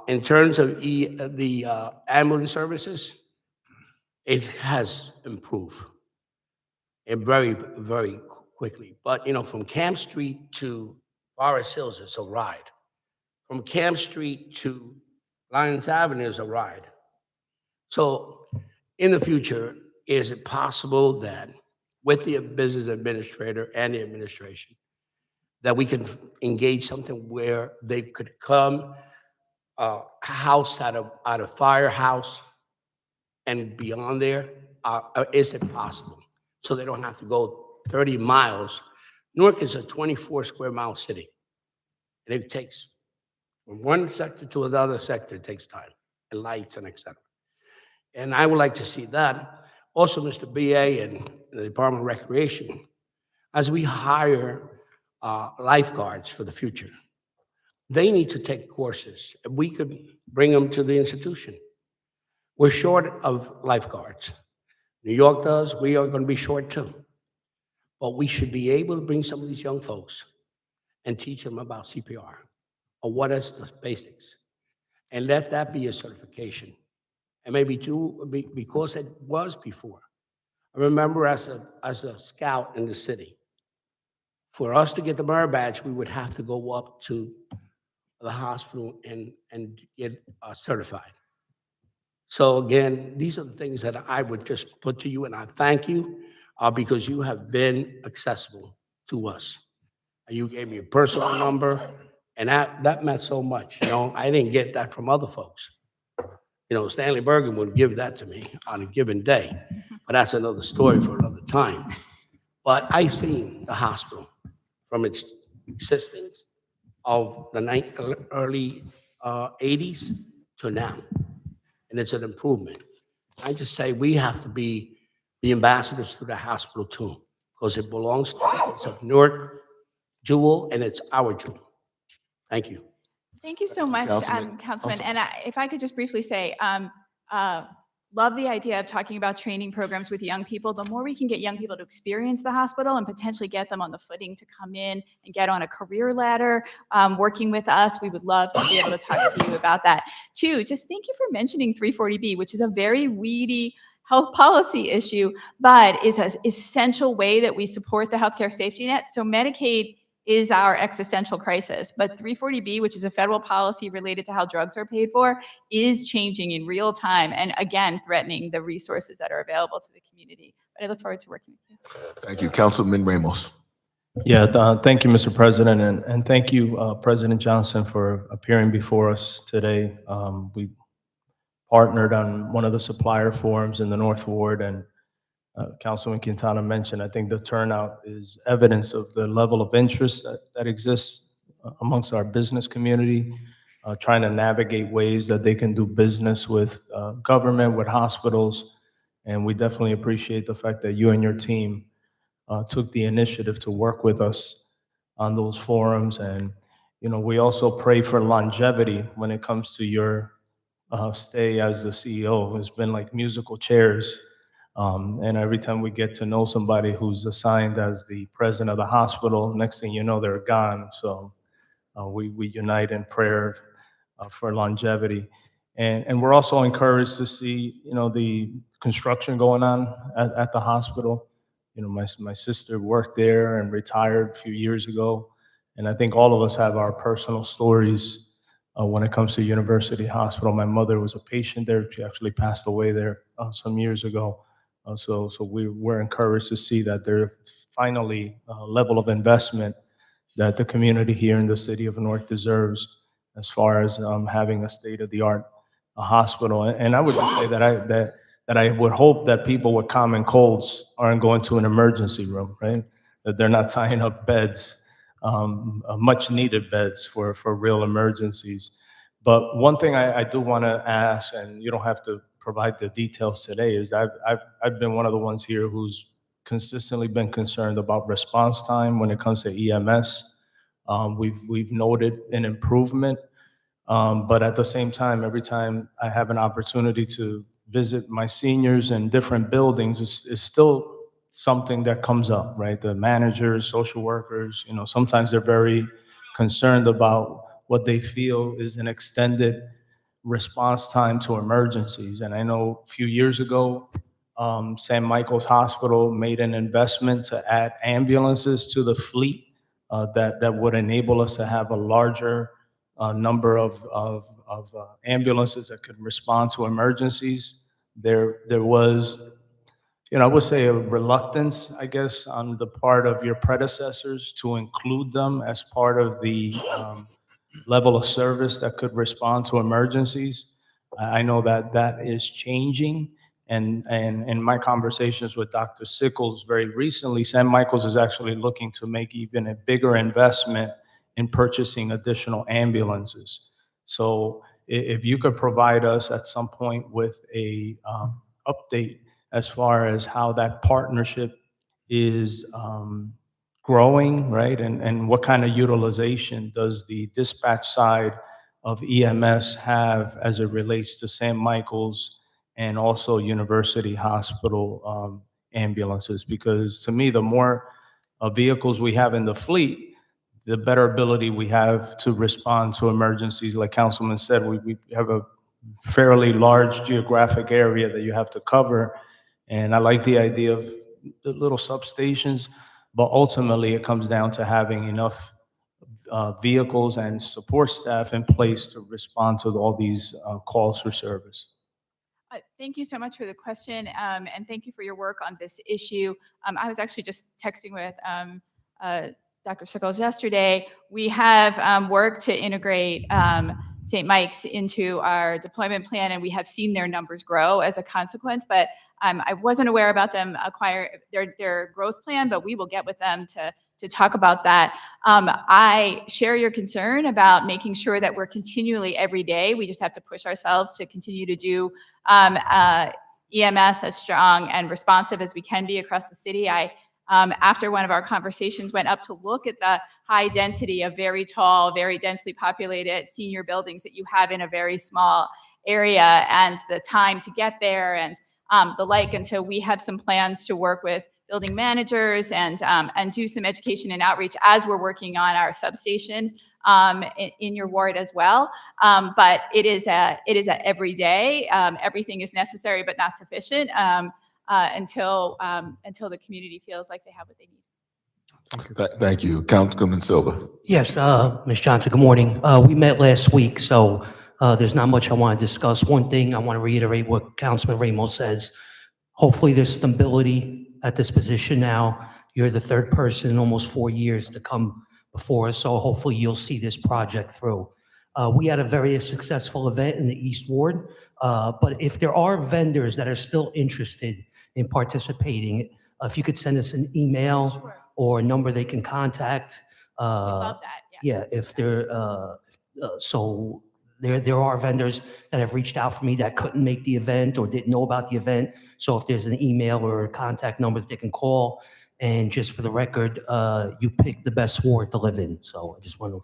In terms of the ambulance services, it has improved, and very, very quickly. But, from Camp Street to Forest Hills, it's a ride. From Camp Street to Lyons Avenue is a ride. So in the future, is it possible that with the business administrator and the administration, that we can engage something where they could come house out of firehouse and beyond there? Is it possible? So they don't have to go 30 miles. Newark is a 24 square mile city. And it takes from one sector to another sector, it takes time and lights and et cetera. And I would like to see that. Also, Mr. BA and the Department of Recreation, as we hire lifeguards for the future, they need to take courses. We could bring them to the institution. We're short of lifeguards. New York does, we are going to be short too. But we should be able to bring some of these young folks and teach them about CPR or what is the basics, and let that be a certification. And maybe too, because it was before. I remember as a scout in the city, for us to get the merit badge, we would have to go up to the hospital and get certified. So again, these are the things that I would just put to you, and I thank you because you have been accessible to us. You gave me a personal number, and that meant so much. I didn't get that from other folks. Stanley Bergen would give that to me on a given day, but that's another story for another time. But I've seen the hospital from its existence of the early 80s to now, and it's an improvement. I just say we have to be the ambassadors to the hospital too, because it belongs to us. It's a Newark jewel, and it's our jewel. Thank you. Thank you so much, Councilman. Councilman. And if I could just briefly say, love the idea of talking about training programs with young people. The more we can get young people to experience the hospital and potentially get them on the footing to come in and get on a career ladder, working with us, we would love to be able to talk to you about that. Two, just thank you for mentioning 340B, which is a very weedy health policy issue, but is an essential way that we support the healthcare safety net. So Medicaid is our existential crisis. But 340B, which is a federal policy related to how drugs are paid for, is changing in real time and again, threatening the resources that are available to the community. But I look forward to working with you. Thank you, Councilman Ramos. Yeah, thank you, Mr. President, and thank you, President Johnson, for appearing before us today. We partnered on one of the supplier forums in the North Ward, and Councilman Quintana mentioned, I think the turnout is evidence of the level of interest that exists amongst our business community, trying to navigate ways that they can do business with government, with hospitals. And we definitely appreciate the fact that you and your team took the initiative to work with us on those forums. And, we also pray for longevity when it comes to your stay as the CEO. It's been like musical chairs. And every time we get to know somebody who's assigned as the president of the hospital, next thing you know, they're gone. So we unite in prayer for longevity. And we're also encouraged to see, the construction going on at the hospital. My sister worked there and retired a few years ago. And I think all of us have our personal stories when it comes to University Hospital. My mother was a patient there. She actually passed away there some years ago. So we're encouraged to see that there's finally a level of investment that the community here in the city of Newark deserves as far as having a state-of-the-art hospital. And I would just say that I would hope that people with common colds aren't going to an emergency room, right? That they're not tying up beds, much-needed beds for real emergencies. But one thing I do want to ask, and you don't have to provide the details today, is that I've been one of the ones here who's consistently been concerned about response time when it comes to EMS. We've noted an improvement But at the same time, every time I have an opportunity to visit my seniors in different buildings, it's still something that comes up, right? The managers, social workers, sometimes they're very concerned about what they feel is an extended response time to emergencies. And I know a few years ago, St. Michael's Hospital made an investment to add ambulances to the fleet that would enable us to have a larger number of ambulances that could respond to emergencies. There was, I would say a reluctance, I guess, on the part of your predecessors to include them as part of the level of service that could respond to emergencies. I know that that is changing. And in my conversations with Dr. Sickles very recently, St. Michael's is actually looking to make even a bigger investment in purchasing additional ambulances. So if you could provide us at some point with a update as far as how that partnership is growing, right? And what kind of utilization does the dispatch side of EMS have as it relates to St. Michael's and also University Hospital ambulances? Because to me, the more vehicles we have in the fleet, the better ability we have to respond to emergencies. Like Councilman said, we have a fairly large geographic area that you have to cover. And I like the idea of the little substations, but ultimately it comes down to having enough vehicles and support staff in place to respond to all these calls for service. Thank you so much for the question, and thank you for your work on this issue. I was actually just texting with Dr. Sickles yesterday. We have worked to integrate St. Mike's into our deployment plan, and we have seen their numbers grow as a consequence, but I wasn't aware about them acquire their growth plan, but we will get with them to talk about that. I share your concern about making sure that we're continually every day, we just have to push ourselves to continue to do EMS as strong and responsive as we can be across the city. After one of our conversations, went up to look at the high density of very tall, very densely populated senior buildings that you have in a very small area and the time to get there and the like. And so we have some plans to work with building managers and do some education and outreach as we're working on our substation in your ward as well. But it is a every day. Everything is necessary but not sufficient until the community feels like they have what they need. Thank you. Councilman Silva. Yes, Ms. Johnson, good morning. We met last week, so there's not much I want to discuss. One thing I want to reiterate what Councilman Ramos says. Hopefully there's stability at this position now. You're the third person in almost 4 years to come before us, so hopefully you'll see this project through. We had a very successful event in the East Ward, but if there are vendors that are still interested in participating, if you could send us an email Sure. or a number they can contact. Love that. Yeah. If they're, so there are vendors that have reached out for me that couldn't make the event or didn't know about the event. So if there's an email or a contact number that they can call, and just for the record, you picked the best ward to live in. So I just want to,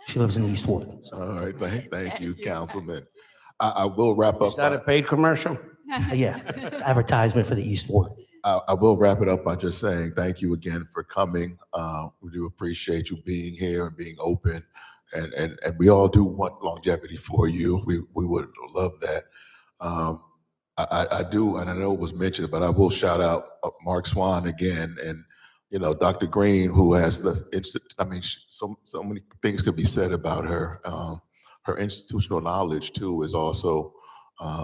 she lives in the East Ward. So. All right, thank you, Councilman. I will wrap up. Is that a paid commercial? Yeah, advertisement for the East Ward. I will wrap it up by just saying thank you again for coming. We do appreciate you being here and being open, and we all do want longevity for you. We would love that. I do, and I know it was mentioned, but I will shout out Mark Swan again, and Dr. Green, who has so many things could be said about her. Her institutional knowledge too is also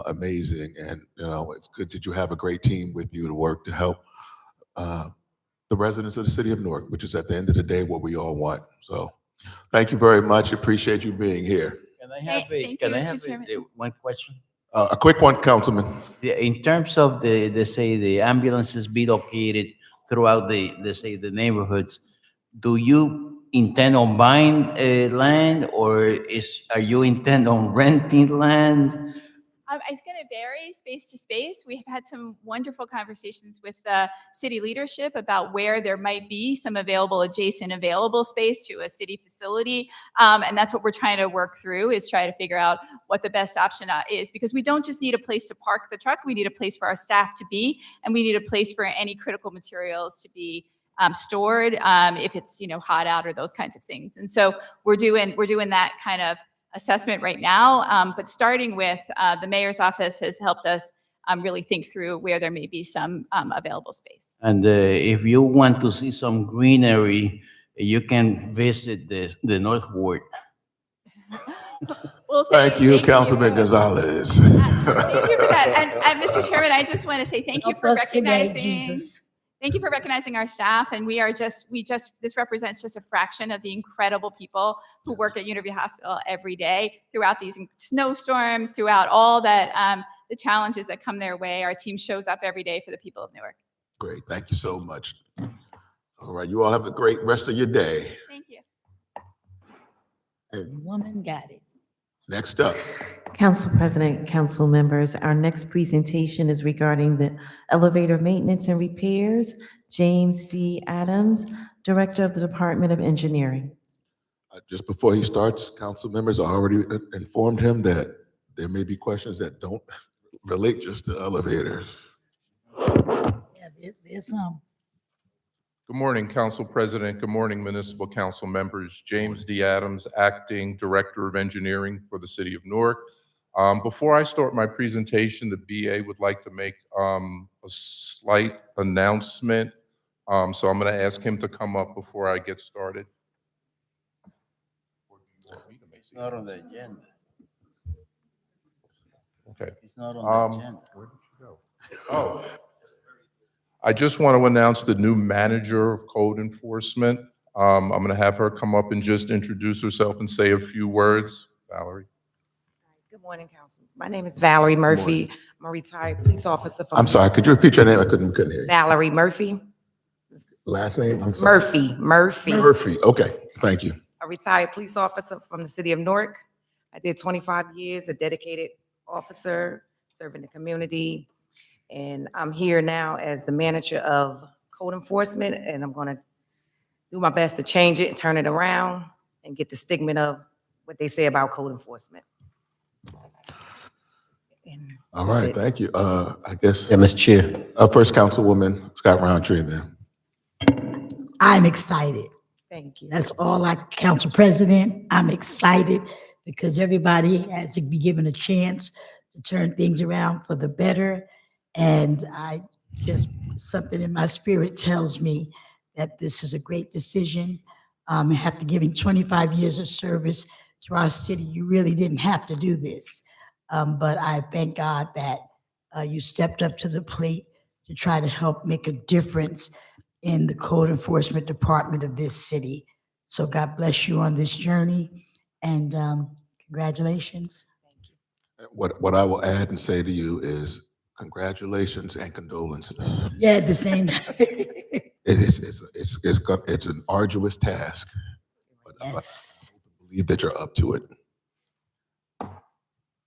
amazing, and it's good that you have a great team with you to work to help the residents of the city of Newark, which is at the end of the day what we all want. So thank you very much. Appreciate you being here. Can I have Thank you, Mr. Chairman. one question? A quick one, Councilman. In terms of the ambulances be located throughout the neighborhoods, do you intend on buying land, or are you intend on renting land? It's going to vary space to space. We've had some wonderful conversations with the city leadership about where there might be some adjacent available space to a city facility. And that's what we're trying to work through, is try to figure out what the best option is, because we don't just need a place to park the truck. We need a place for our staff to be, and we need a place for any critical materials to be stored if it's hot out or those kinds of things. And so we're doing that kind of assessment right now. But starting with the mayor's office has helped us really think through where there may be some available space. And if you want to see some greenery, you can visit the North Ward. Well, Thank you, Councilman Gonzalez. Thank you for that. And Mr. Chairman, I just want to say thank you Help for us today, recognizing. Jesus. Thank you for recognizing our staff, and this represents just a fraction of the incredible people who work at Uniview Hospital every day throughout these snowstorms, throughout all that, the challenges that come their way. Our team shows up every day for the people of Newark. Great, thank you so much. All right, you all have a great rest of your day. Thank you. The woman got it. Next up. Council President, council members, our next presentation is regarding the elevator maintenance and repairs. James D. Adams, Director of the Department of Engineering. Just before he starts, council members, I already informed him that there may be questions that don't relate just to elevators. Yeah, there's some. Good morning, Council President. Good morning, Municipal Council members. James D. Adams, Acting Director of Engineering for the City of Newark. Before I start my presentation, the BA would like to make a slight announcement. So I'm going to ask him to come up before I get started. It's not on the agenda. Okay. It's not on the agenda. Where did you go? Oh. I just want to announce the new manager of code enforcement. I'm going to have her come up and just introduce herself and say a few words. Valerie. Good morning, Council. My name is Valerie Murphy. I'm a retired police officer from. I'm sorry, could you repeat your name? I couldn't hear you. Valerie Murphy. Last name? I'm sorry. Murphy. Murphy, okay, thank you. A retired police officer from the city of Newark. I did 25 years, a dedicated officer serving the community. And I'm here now as the manager of code enforcement, and I'm gonna do my best to change it and turn it around and get the stigma of what they say about code enforcement. And All that's right, it. thank you. I guess, Yeah, Mr. Chair. first Councilwoman Scott Roundtree then. I'm excited. Thank you. That's all Council President. I'm excited because everybody has to be given a chance to turn things around for the better. And something in my spirit tells me that this is a great decision. After giving 25 years of service to our city, you really didn't have to do this. But I thank God that you stepped up to the plate to try to help make a difference in the code enforcement department of this city. So God bless you on this journey, and congratulations. What I will add and say to you is congratulations and condolences. Yeah, at the same It's an arduous task, but Yes. I believe that you're up to it.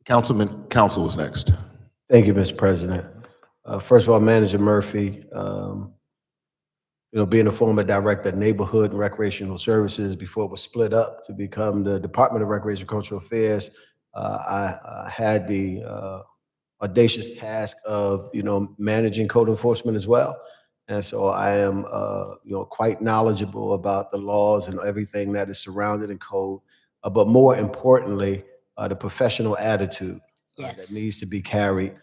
Council is next. Thank you, Mr. President. First of all, Manager Murphy, being a former director of Neighborhood and Recreational Services before it was split up to become the Department of Recreation and Cultural Affairs, I had the audacious task of, managing code enforcement as well. And so I am, quite knowledgeable about the laws and everything that is surrounded in code, but more importantly, the professional attitude that needs to be carried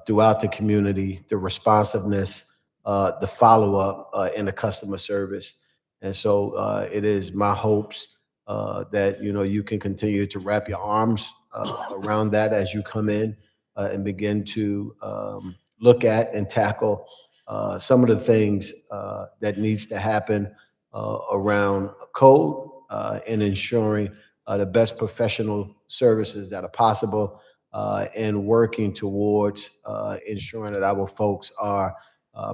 throughout the community, the responsiveness, the follow-up, and the customer service. And so it is my hopes that, you can continue to wrap your arms around that as you come in and begin to look at and tackle some of the things that needs to happen around code and ensuring the best professional services that are possible and working towards ensuring that our folks are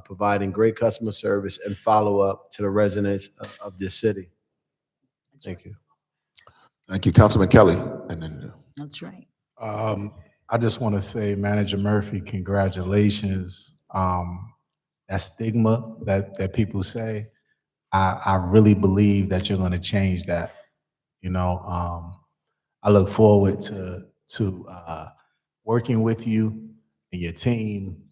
providing great customer service and follow-up to the residents of this city. Thank you. Thank you, Councilman Kelly. And then That's right. I just want to say, Manager Murphy, congratulations. That stigma that people say, I really believe that you're going to change that. You know, I look forward to working with you and your team,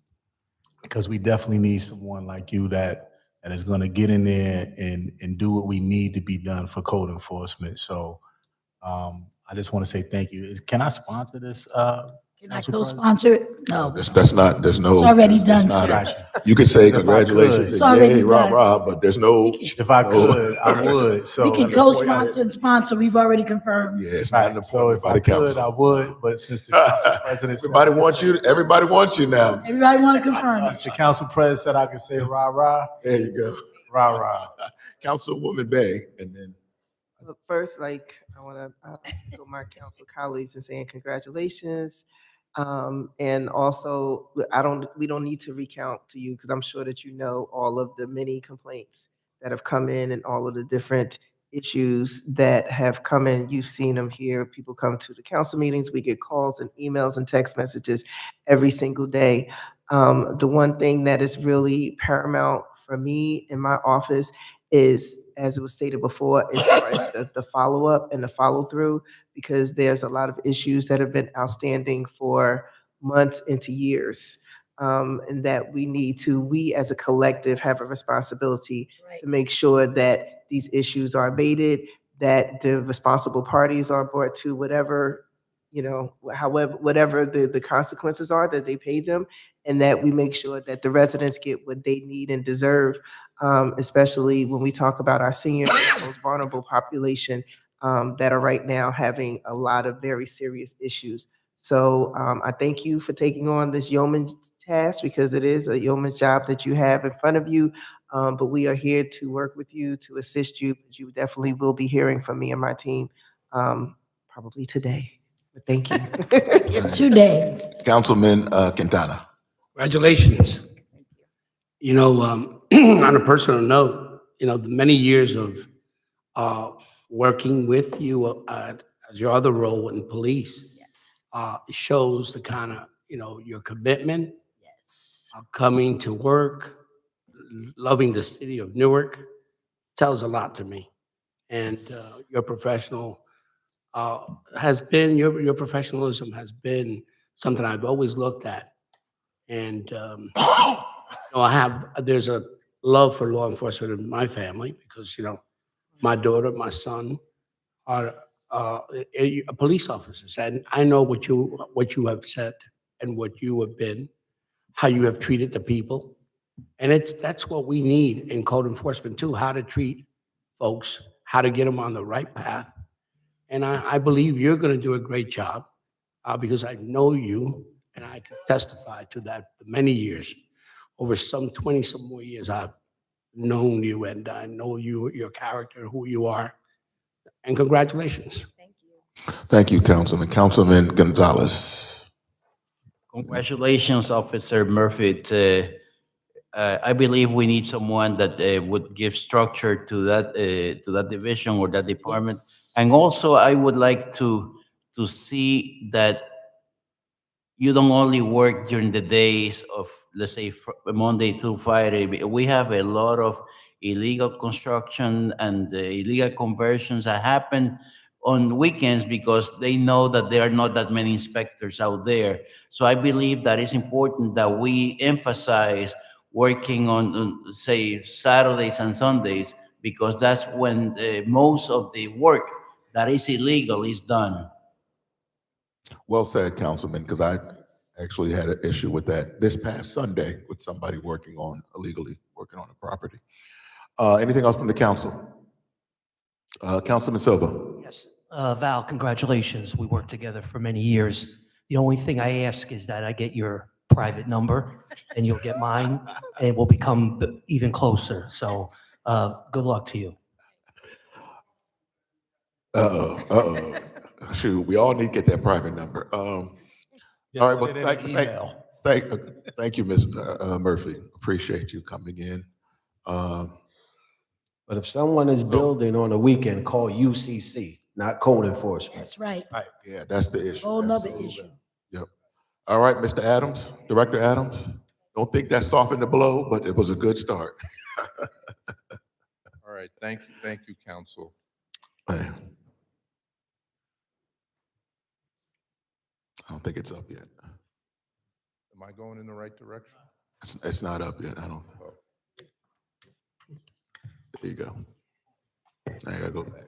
because we definitely need someone like you that is going to get in there and do what we need to be done for code enforcement. So I just want to say thank you. Can I sponsor this? Can I Council President? co-sponsor it? No. That's not, there's no. It's already done, it's not a- sir. You could say If I congratulations could. It's and already yay, rah, done. rah, but there's no. If I no- could, I would. So We can co-sponsor and sponsor, we've already confirmed. Yeah, it's not an Right. So appointment if by I the could, I council. would. But since the council president said Everybody I could wants say- you, everybody wants you now. Everybody want to confirm it. The council president said I could say rah rah, There you go. rah rah. Councilwoman Bay, and then. But first, like, I want to go my council colleagues and saying congratulations. And also, we don't need to recount to you, because I'm sure that you know all of the many complaints that have come in and all of the different issues that have come in. You've seen them here. People come to the council meetings. We get calls and emails and text messages every single day. The one thing that is really paramount for me in my office is, as it was stated before, is the follow-up and the follow-through, because there's a lot of issues that have been outstanding for months into years. And that we as a collective have a responsibility to make sure that these issues are abated, that the responsible parties are brought to whatever, whatever the consequences are, that they pay them, and that we make sure that the residents get what they need and deserve, especially when we talk about our seniors, and the most vulnerable population, that are right now having a lot of very serious issues. So I thank you for taking on this yeoman task, because it is a yeoman job that you have in front of you. But we are here to work with you, to assist you. You definitely will be hearing from me and my team, probably today. But thank you. Today. Councilman Quintana. Congratulations. You know, on a personal note, the many years of working with you as your other role in police shows the kind of, your commitment, coming to work, loving the city of Newark, tells a lot to me. And your your professionalism has been something I've always looked at. And there's a love for law enforcement in my family, because, my daughter, my son are police officers. And I know what you have said and what you have been, how you have treated the people. And that's what we need in code enforcement too, how to treat folks, how to get them on the right path. And I believe you're going to do a great job, because I know you, and I can testify to that for many years. Over some 20 some more years, I've known you, and I know you, your character, who you are. And congratulations. Thank you, Councilman. Councilman Gonzalez. Congratulations, Officer Murphy. I believe we need someone that would give structure to that division or that department. And also, I would like to see that you don't only work during the days of, let's say, Monday through Friday. We have a lot of illegal construction and illegal conversions that happen on weekends, because they know that there are not that many inspectors out there. So I believe that it's important that we emphasize working on, say, Saturdays and Sundays, because that's when most of the work that is illegal is done. Well said, Councilman, because I actually had an issue with that this past Sunday with somebody illegally working on the property. Anything else from the council? Councilman Silva. Yes, Val, congratulations. We worked together for many years. The only thing I ask is that I get your private number, and you'll get mine, and we'll become even closer. So good luck to you. Shoot, we all need to get that private number. All right, well, thank you, Ms. Murphy. Appreciate you coming in. But if someone is building on a weekend, call UCC, not code enforcement. That's right. Yeah, that's the issue. Whole nother Absolutely. issue. Yep. All right, Mr. Adams, Director Adams. Don't think that softened the blow, but it was a good start. All right, thank you, council. I don't think it's up yet. Am I going in the right direction? It's not up yet. I don't. Oh. There you go. I gotta go back.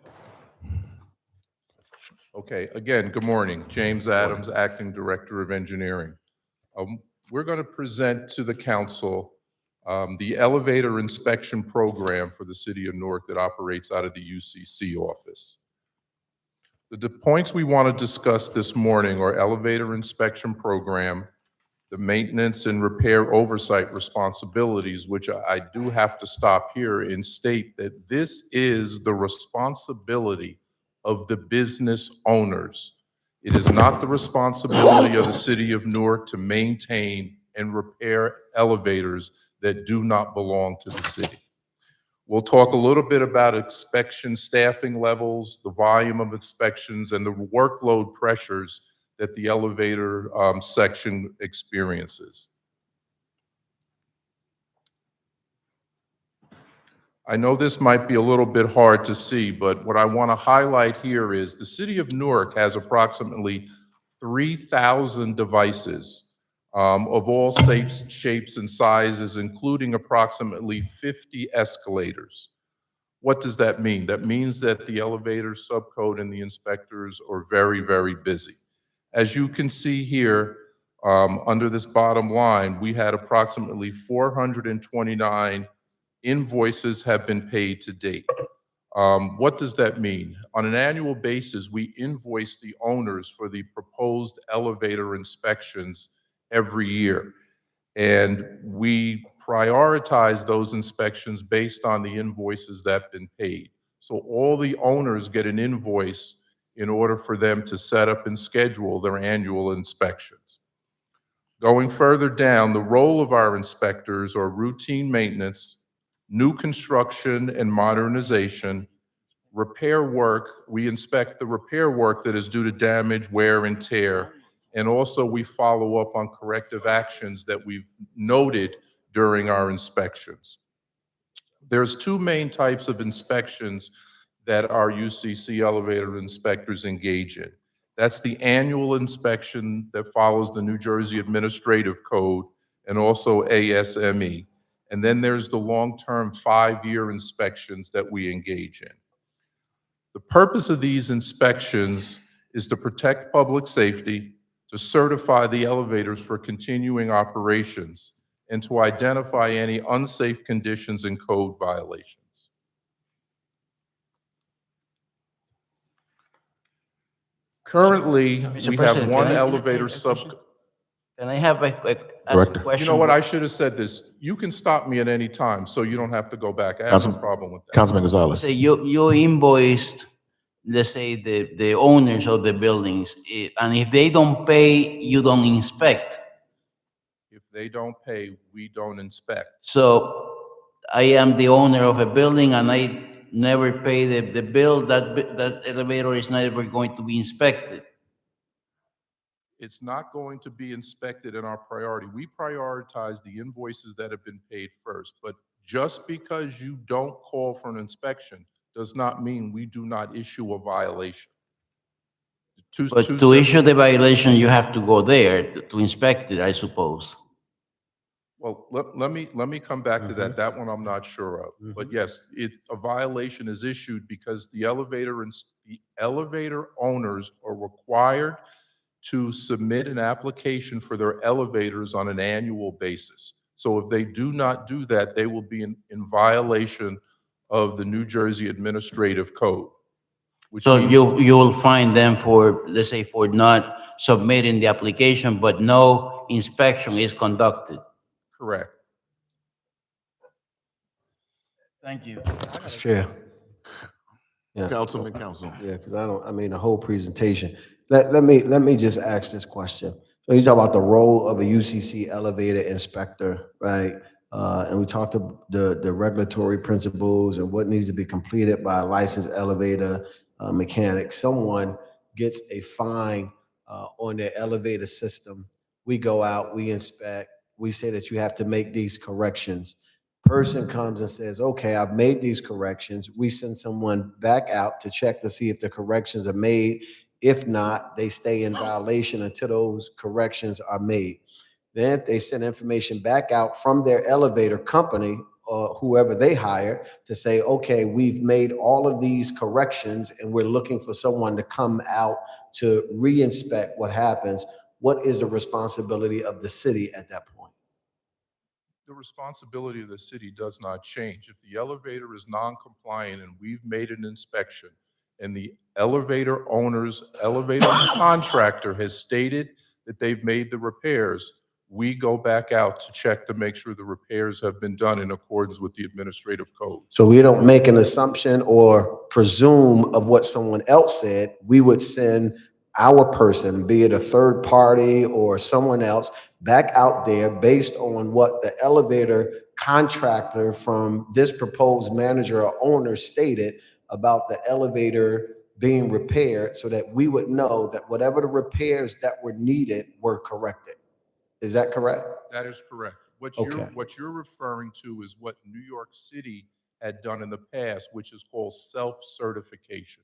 Okay, again, good morning. James Adams, Acting Director of Engineering. We're going to present to the council the elevator inspection program for the city of Newark that operates out of the UCC office. The points we want to discuss this morning are elevator inspection program, the maintenance and repair oversight responsibilities, which I do have to stop here and state that this is the responsibility of the business owners. It is not the responsibility of the city of Newark to maintain and repair elevators that do not belong to the city. We'll talk a little bit about inspection staffing levels, the volume of inspections, and the workload pressures that the elevator section experiences. I know this might be a little bit hard to see, but what I want to highlight here is the city of Newark has approximately 3,000 devices of all shapes and sizes, including approximately 50 escalators. What does that mean? That means that the elevator subcode and the inspectors are very, very busy. As you can see here, under this bottom line, we had approximately 429 invoices have been paid to date. What does that mean? On an annual basis, we invoice the owners for the proposed elevator inspections every year. And we prioritize those inspections based on the invoices that have been paid. So all the owners get an invoice in order for them to set up and schedule their annual inspections. Going further down, the role of our inspectors are routine maintenance, new construction and modernization, repair work. We inspect the repair work that is due to damage, wear, and tear. And also we follow up on corrective actions that we've noted during our inspections. There's two main types of inspections that our UCC elevator inspectors engage in. That's the annual inspection that follows the New Jersey Administrative Code and also ASME. And then there's the long-term 5-year inspections that we engage in. The purpose of these inspections is to protect public safety, to certify the elevators for continuing operations, and to identify any unsafe conditions and code violations. Currently, Mr. we have President, one can I- elevator Can I have ask a Director. question? You know what, I should have said this. You can stop me at any time, so you don't have to go back. I have no problem with that. Councilman Gonzalez. Say you invoiced, let's say, the owners of the buildings, and if they don't pay, you don't inspect. If they don't pay, we don't inspect. So I am the owner of a building and I never pay the bill, that elevator is never going to be inspected. It's not going to be inspected in our priority. We prioritize the invoices that have been paid first, but just because you don't call for an inspection does not mean we do not issue a violation. But to issue the violation, you have to go there to inspect it, I suppose. Well, let me come back to that. That one I'm not sure of. But yes, a violation is issued because the elevator owners are required to submit an application for their elevators on an annual basis. So if they do not do that, they will be in violation of the New Jersey Administrative Code. Which So means you will find them for, let's say, for not submitting the application, but no inspection is conducted. correct. Thank you. Mr. Chair. Yeah. Councilman Council. Yeah, because I mean, the whole presentation. Let me just ask this question. So you talk about the role of a UCC elevator inspector, right? And we talked about the regulatory principles and what needs to be completed by a licensed elevator mechanic. Someone gets a fine on their elevator system we go out, we inspect, we say that you have to make these corrections. Person comes and says, okay, I've made these corrections. We send someone back out to check to see if the corrections are made. If not, they stay in violation until those corrections are made. Then if they send information back out from their elevator company or whoever they hire to say, okay, we've made all of these corrections and we're looking for someone to come out to re-inspect what happens, what is the responsibility of the city at that point? The responsibility of the city does not change. If the elevator is non-compliant and we've made an inspection and the elevator owner's elevator contractor has stated that they've made the repairs, we go back out to check to make sure the repairs have been done in accordance with the administrative code. So we don't make an assumption or presume of what someone else said. We would send our person, be it a third party or someone else, back out there based on what the elevator contractor from this proposed manager or owner stated about the elevator being repaired, so that we would know that whatever the repairs that were needed were corrected. Is that correct? That is correct. Okay. What you're referring to is what New York City had done in the past, which is called self-certification.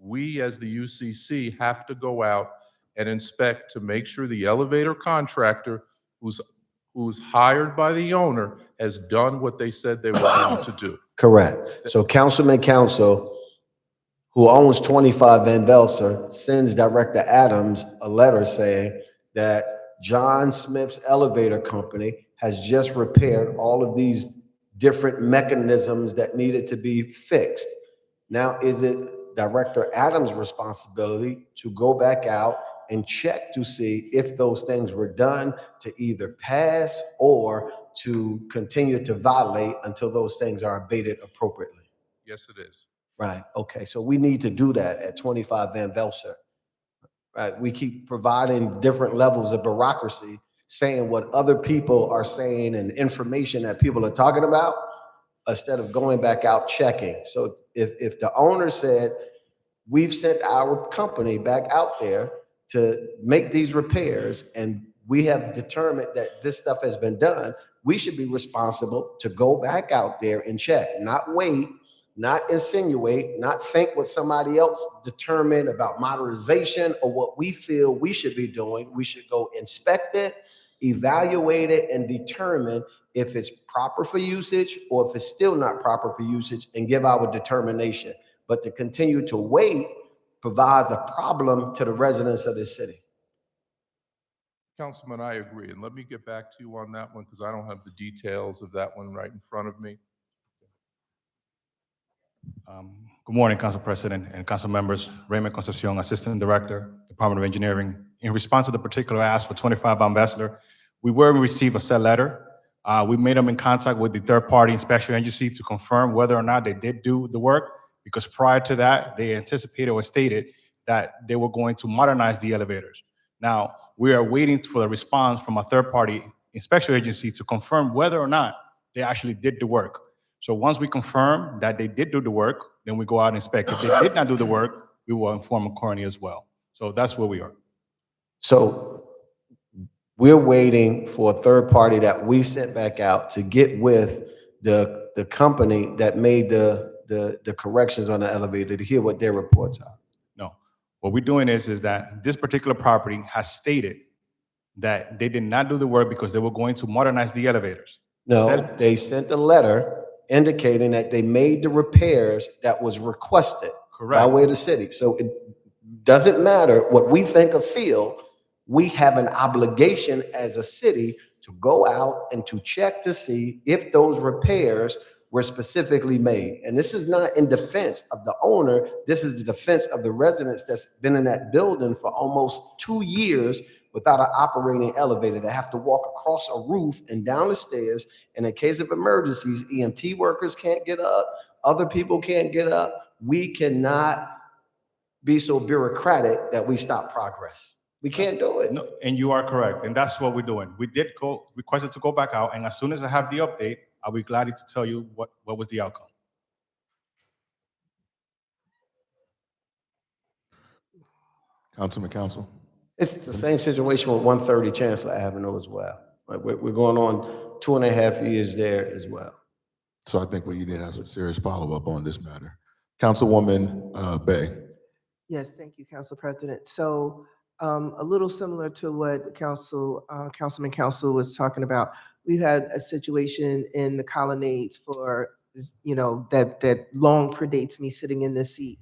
We, as the UCC, have to go out and inspect to make sure the elevator contractor who's hired by the owner has done what they said they were going to do. Correct. So Councilman Council, who owns 25 Van Velser, sends Director Adams a letter saying that John Smith's elevator company has just repaired all of these different mechanisms that needed to be fixed. Now, is it Director Adams' responsibility to go back out and check to see if those things were done, to either pass or to continue to violate until those things are abated appropriately? Yes, it is. Right, okay, so we need to do that at 25 Van Velser. Right, we keep providing different levels of bureaucracy, saying what other people are saying and information that people are talking about, instead of going back out checking. So if the owner said, we've sent our company back out there to make these repairs and we have determined that this stuff has been done, we should be responsible to go back out there and check, not wait, not insinuate, not think what somebody else determined about modernization or what we feel we should be doing. We should go inspect it, evaluate it, and determine if it's proper for usage or if it's still not proper for usage, and give our determination. But to continue to wait provides a problem to the residents of this city. Councilman, I agree. And let me get back to you on that one because I don't have the details of that one right in front of me. Good morning, Council President and Council members. Raymond Concepcion, Assistant Director, Department of Engineering. In response to the particular ask for 25 Ambassador, we were received a said letter. We made them in contact with the third-party inspection agency to confirm whether or not they did do the work, because prior to that, they anticipated or stated that they were going to modernize the elevators. Now, we are waiting for the response from a third-party inspection agency to confirm whether or not they actually did the work. So once we confirm that they did do the work, then we go out and inspect. If they did not do the work, we will inform accordingly as well. So that's where we are. So we're waiting for a third party that we sent back out to get with the company that made the corrections on the elevator to hear what their reports are. No, what we're doing is that this particular property has stated that they did not do the work because they were going to modernize the elevators. No, they sent a letter indicating that they made the repairs that was requested by way of the city. So it doesn't matter what we think or feel, we have an obligation as a city to go out and to check to see if those repairs were specifically made. And this is not in defense of the owner, this is the defense of the residents that's been in that building for almost 2 years without an operating elevator. They have to walk across a roof and down the stairs. And in case of emergencies, EMT workers can't get up, other people can't get up. We cannot be so bureaucratic that we stop progress. We can't do it. No, and you are correct, and that's what we're doing. We did requested to go back out, and as soon as I have the update, I'll be glad to tell you what was the outcome. Councilman Council. It's the same situation with 130 Chancellor Avenue as well. Like we're going on 2.5 years there as well. So I think we need to have some serious follow-up on this matter. Councilwoman Bay. Yes, thank you, Council President. So a little similar to what Councilman Council was talking about, we've had a situation in the colonnades for, that long predates me sitting in this seat.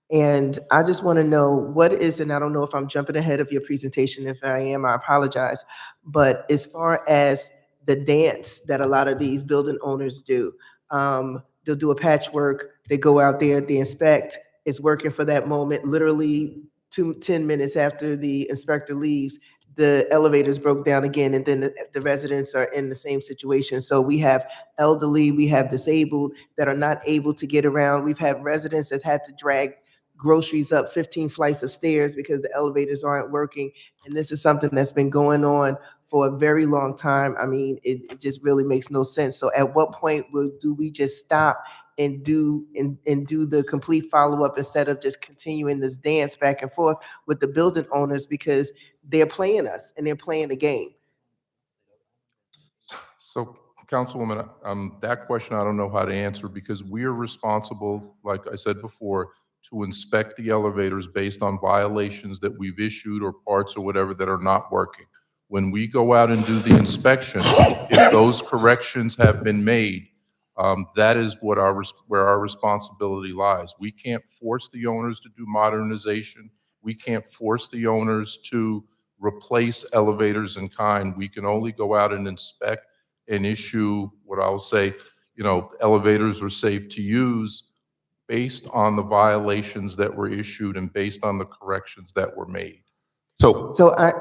And I just want to know what is, and I don't know if I'm jumping ahead of your presentation. If I am, I apologize. But as far as the dance that a lot of these building owners do, they'll do a patchwork, they go out there, they inspect, it's working for that moment. Literally 10 minutes after the inspector leaves, the elevators broke down again, and then the residents are in the same situation. So we have elderly, we have disabled that are not able to get around. We've had residents that had to drag groceries up 15 flights of stairs because the elevators aren't working. And this is something that's been going on for a very long time. I mean, it just really makes no sense. So at what point do we just stop and do the complete follow-up instead of just continuing this dance back and forth with the building owners, because they're playing us and they're playing the game? So, Councilwoman, that question I don't know how to answer because we are responsible, like I said before, to inspect the elevators based on violations that we've issued or parts or whatever that are not working. When we go out and do the inspection, if those corrections have been made, that is where our responsibility lies. We can't force the owners to do modernization. We can't force the owners to replace elevators in kind. We can only go out and inspect and issue what I'll say, elevators are safe to use based on the violations that were issued and based on the corrections that were made. So I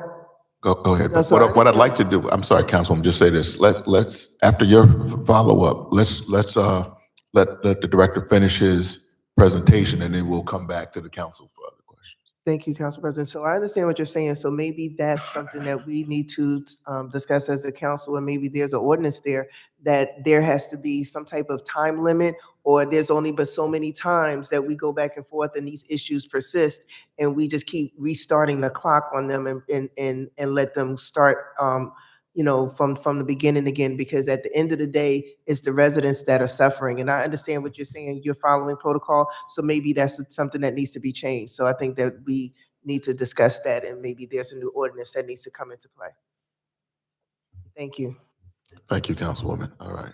go ahead. No, But so I what I'd understand- like to do, I'm sorry, Councilwoman, just say this. Let's after your follow-up, let's let the director finish his presentation, and then we'll come back to the council for other questions. Thank you, Council President. So I understand what you're saying. So maybe that's something that we need to discuss as a council, and maybe there's an ordinance there that there has to be some type of time limit, or there's only but so many times that we go back and forth and these issues persist, and we just keep restarting the clock on them and let them start from the beginning again, because at the end of the day, it's the residents that are suffering. And I understand what you're saying, you're following protocol, so maybe that's something that needs to be changed. So I think that we need to discuss that, and maybe there's a new ordinance that needs to come into play. Thank you. Thank you, Councilwoman. All right.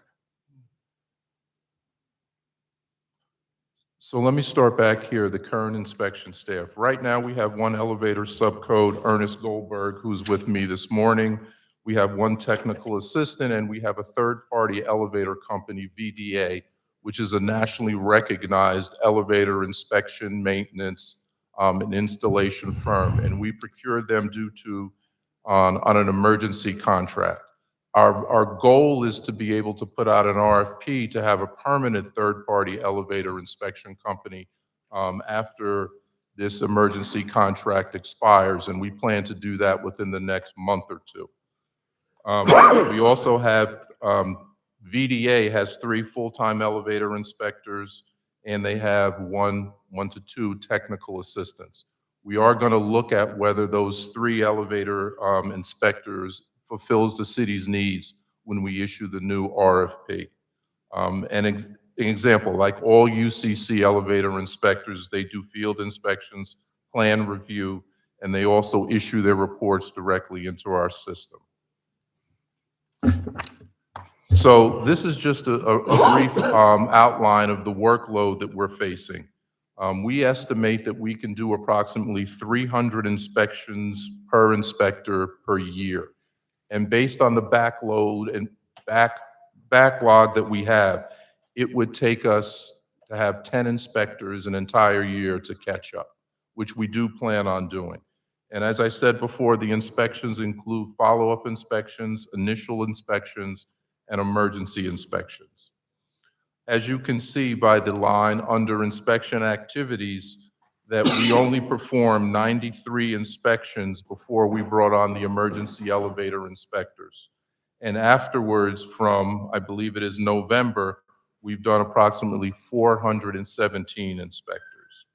So let me start back here, the current inspection staff. Right now, we have one elevator subcode, Ernest Goldberg, who's with me this morning. We have one technical assistant, and we have a third-party elevator company, VDA, which is a nationally recognized elevator inspection, maintenance, and installation firm. And we procured them on an emergency contract. Our goal is to be able to put out an RFP to have a permanent third-party elevator inspection company after this emergency contract expires, and we plan to do that within the next month or two. We also have, VDA has 3 full-time elevator inspectors, and they have one to 2 technical assistants. We are going to look at whether those 3 elevator inspectors fulfills the city's needs when we issue the new RFP. An example, like all UCC elevator inspectors, they do field inspections, plan review, and they also issue their reports directly into our system. So this is just a brief outline of the workload that we're facing. We estimate that we can do approximately 300 inspections per inspector per year. And based on the backload and backlog that we have, it would take us to have 10 inspectors an entire year to catch up, which we do plan on doing. And as I said before, the inspections include follow-up inspections, initial inspections, and emergency inspections. As you can see by the line under inspection activities, that we only performed 93 inspections before we brought on the emergency elevator inspectors. And afterwards, from, I believe it is November, we've done approximately 417 inspectors.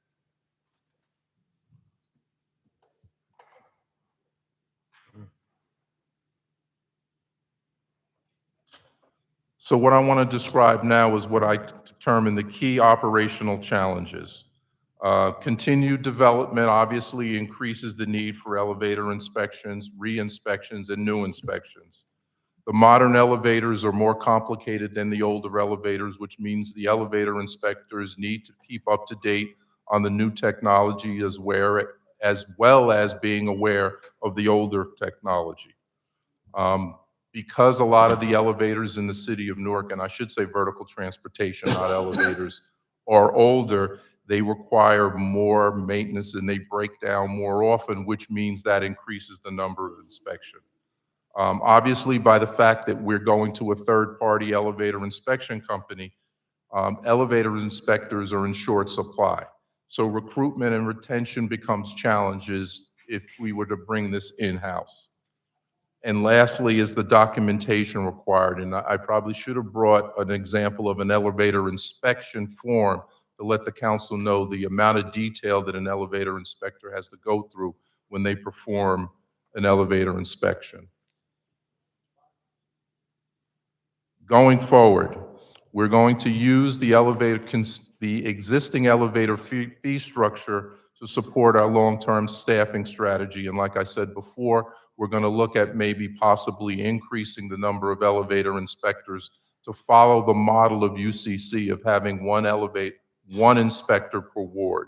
So what I want to describe now is what I determine the key operational challenges. Continued development obviously increases the need for elevator inspections, re-inspections, and new inspections. The modern elevators are more complicated than the older elevators, which means the elevator inspectors need to keep up to date on the new technology as well as being aware of the older technology. Because a lot of the elevators in the city of Newark, and I should say vertical transportation, not elevators, are older, they require more maintenance and they break down more often, which means that increases the number of inspection. Obviously, by the fact that we're going to a third-party elevator inspection company, elevator inspectors are in short supply. So recruitment and retention becomes challenges if we were to bring this in-house. And lastly is the documentation required. And I probably should have brought an example of an elevator inspection form to let the council know the amount of detail that an elevator inspector has to go through when they perform an elevator inspection. Going forward, we're going to use the existing elevator fee structure to support our long-term staffing strategy. And like I said before, we're going to look at maybe possibly increasing the number of elevator inspectors to follow the model of UCC of having one inspector per ward.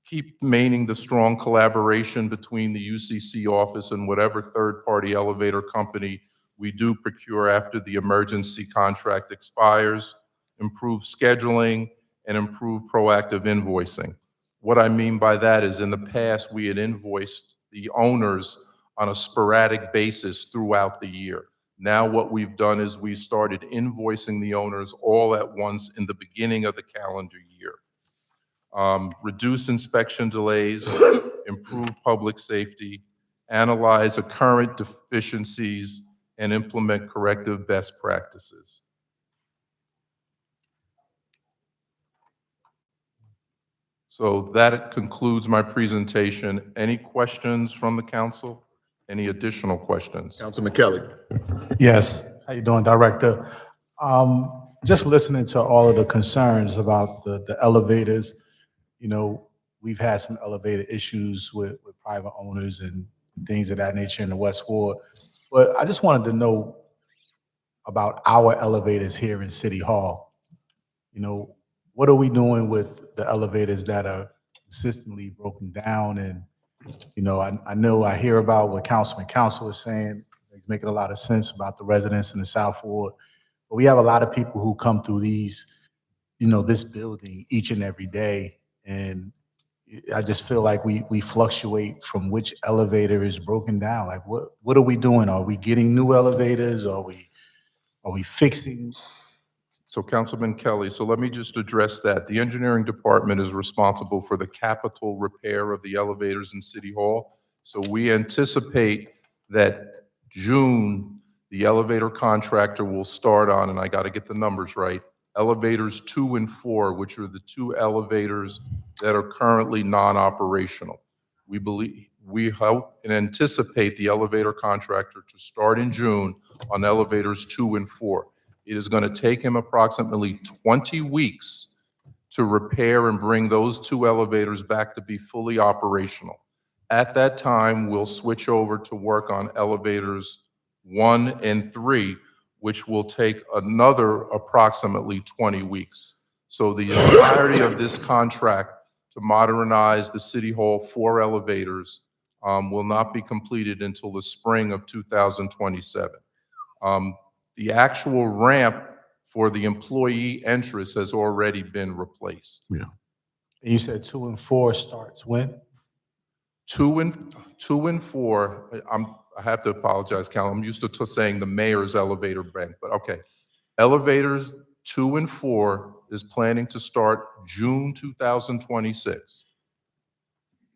Keep maintaining the strong collaboration between the UCC office and whatever third-party elevator company we do procure after the emergency contract expires, improve scheduling, and improve proactive invoicing. What I mean by that is in the past, we had invoiced the owners on a sporadic basis throughout the year. Now what we've done is we've started invoicing the owners all at once in the beginning of the calendar year. Reduce inspection delays, improve public safety, analyze current deficiencies, and implement corrective best practices. So that concludes my presentation. Any questions from the council? Any additional questions? Councilman Kelly. Yes, how you doing, Director? Just listening to all of the concerns about the elevators, you know, we've had some elevator issues with private owners and things of that nature in the West Ward. But I just wanted to know about our elevators here in City Hall. You know, what are we doing with the elevators that are consistently broken down? And, you know I hear about what Councilman Council is saying. It's making a lot of sense about the residents in the South Ward. But we have a lot of people who come through these, this building each and every day. And I just feel like we fluctuate from which elevator is broken down. Like, what are we doing? Are we getting new elevators? Are we fixing? So Councilman Kelly, so let me just address that. The engineering department is responsible for the capital repair of the elevators in City Hall. So we anticipate that June, the elevator contractor will start on, and I got to get the numbers right, elevators 2 and 4, which are the 2 elevators that are currently non-operational. We hope and anticipate the elevator contractor to start in June on elevators 2 and 4. It is going to take him approximately 20 weeks to repair and bring those 2 elevators back to be fully operational. At that time, we'll switch over to work on elevators 1 and 3, which will take another approximately 20 weeks. So the entirety of this contract to modernize the City Hall 4 elevators will not be completed until the spring of 2027. The actual ramp for the employee entrance has already been replaced. Yeah. And you said 2 and 4 starts when? 2 and 4, I have to apologize, Cal. I'm used to saying the mayor's elevator bank, but okay. Elevators 2 and 4 is planning to start June 2026.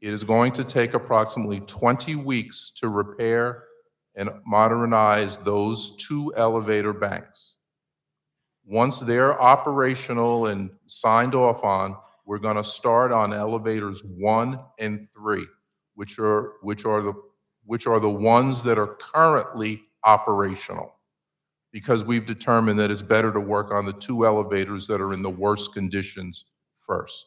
It is going to take approximately 20 weeks to repair and modernize those 2 elevator banks. Once they're operational and signed off on, we're going to start on elevators 1 and 3, which are the ones that are currently operational. because we've determined that it's better to work on the 2 elevators that are in the worst conditions first.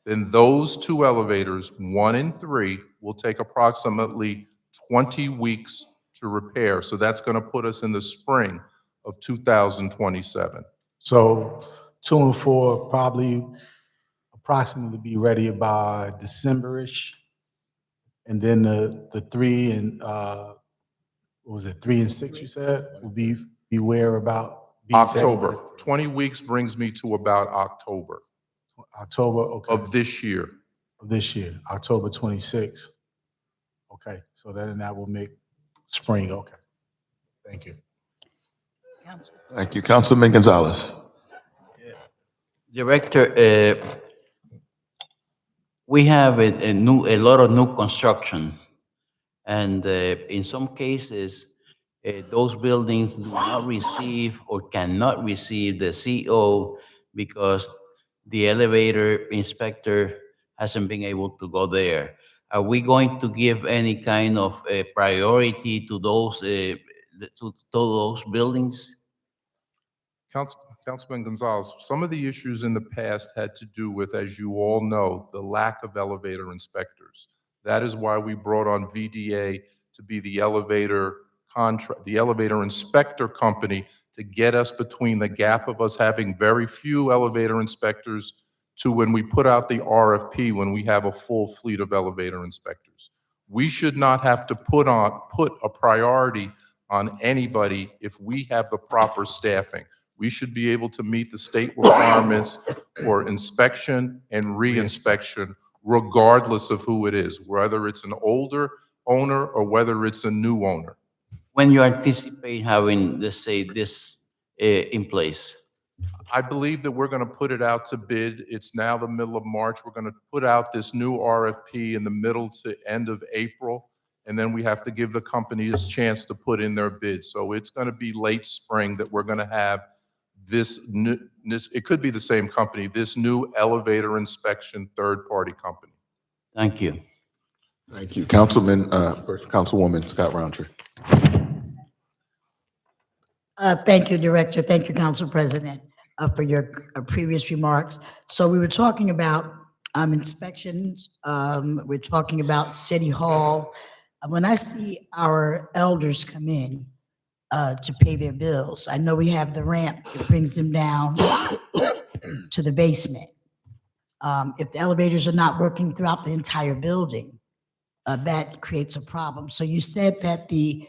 Then those 2 elevators, 1 and 3, will take approximately 20 weeks to repair. So that's going to put us in the spring of 2027. So 2 and 4 probably approximately be ready by December-ish. And then the 3 and, what was it, 3 and 6 you said, will be where about? being ready? October. 20 weeks brings me to about October October, okay. of this year. Of this year, October 26th. Okay, so then that will make spring, okay. Thank you. Thank you. Councilman Gonzalez. Director, we have a lot of new construction, and in some cases, those buildings do not receive or cannot receive the CO because the elevator inspector hasn't been able to go there. Are we going to give any kind of priority to those buildings? Councilman Gonzalez, some of the issues in the past had to do with, as you all know, the lack of elevator inspectors. That is why we brought on VDA to be the elevator inspector company to get us between the gap of us having very few elevator inspectors to when we put out the RFP, when we have a full fleet of elevator inspectors. We should not have to put a priority on anybody if we have the proper staffing. We should be able to meet the state requirements for inspection and re-inspection regardless of who it is, whether it's an older owner or whether it's a new owner. When you anticipate having, let's say, this in place? I believe that we're going to put it out to bid. It's now the middle of March. We're going to put out this new RFP in the middle to end of April, and then we have to give the company a chance to put in their bid. So it's going to be late spring that we're going to have this new, it could be the same company, this new elevator inspection third-party company. Thank you. Thank you. Councilwoman Scott Roundtree. Thank you, Director. Thank you, Council President, for your previous remarks. So we were talking about inspections. We're talking about City Hall. When I see our elders come in to pay their bills, I know we have the ramp that brings them down to the basement. If the elevators are not working throughout the entire building, that creates a problem. So you said that the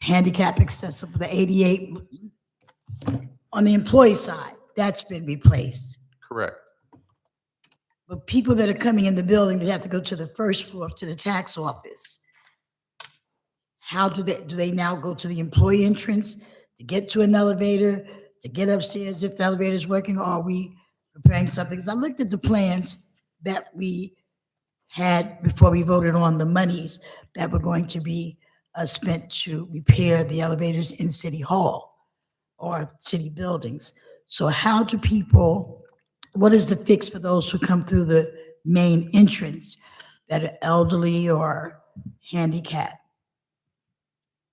handicap accessible, the 88 on the employee side, that's been replaced. Correct. But people that are coming in the building, they have to go to the first floor to the tax office. How do they now go to the employee entrance to get to an elevator, to get upstairs if the elevator is working? Or are we preparing something? Because I looked at the plans that we had before we voted on the monies that were going to be spent to repair the elevators in City Hall or city buildings. So how do people, what is the fix for those who come through the main entrance that are elderly or handicapped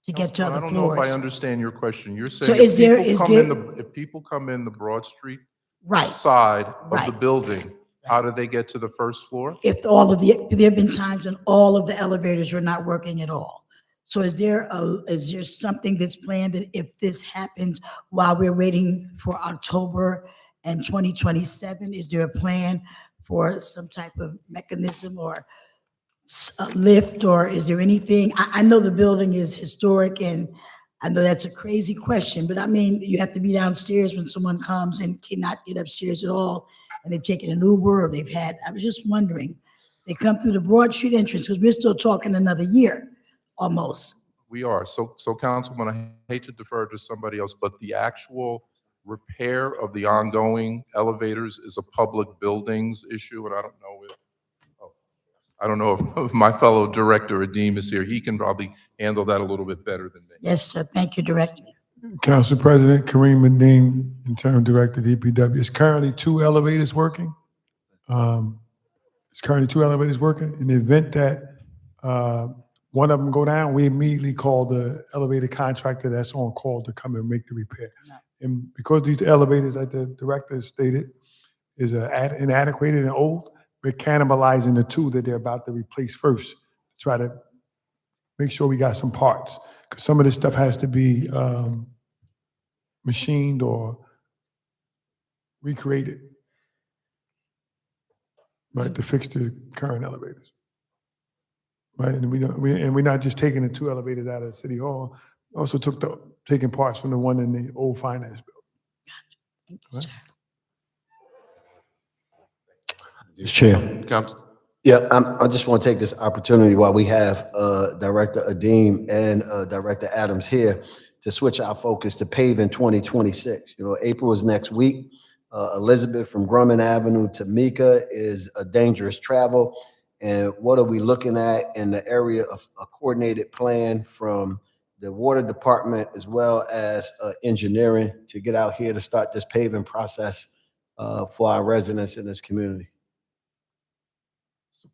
to get to other floors? I don't know if I understand your question. You're So saying if people come in the Broad Street side of the building, how do they get to the first floor? If there have been times when all of the elevators were not working at all. So is there something that's planned that if this happens while we're waiting for October and 2027, is there a plan for some type of mechanism or a lift, or is there anything? I know the building is historic, and I know that's a crazy question, but I mean, you have to be downstairs when someone comes and cannot get upstairs at all, and they've taken an Uber, or I was just wondering, they come through the Broad Street entrance, because we're still talking another year, almost. We are. So Councilman, I hate to defer to somebody else, but the actual repair of the ongoing elevators is a public buildings issue, and I don't know if my fellow Director Adim is here. He can probably handle that a little bit better than me. Yes, sir. Thank you, Director. Council President Kareem Nadeem, Interim Director, DPW. Is currently 2 elevators working. In the event that one of them go down, we immediately call the elevator contractor that's on call to come and make the repair. And because these elevators, like the director stated, is inadequate and old, we're cannibalizing the two that they're about to replace first, to try to make sure we got some parts. Because some of this stuff has to be machined or recreated, right, to fix the current elevators. Right, and we're not just taking the two elevators out of City Hall, also taking parts from the one in the old finance building. Right? Chair. Council. Yeah, I just want to take this opportunity while we have Director Adim and Director Adams here to switch our focus to paving 2026. You know, April is next week. Elizabeth from Grumman Avenue to Mika is a dangerous travel. And what are we looking at in the area of a coordinated plan from the water department as well as engineering to get out here to start this paving process for our residents in this community?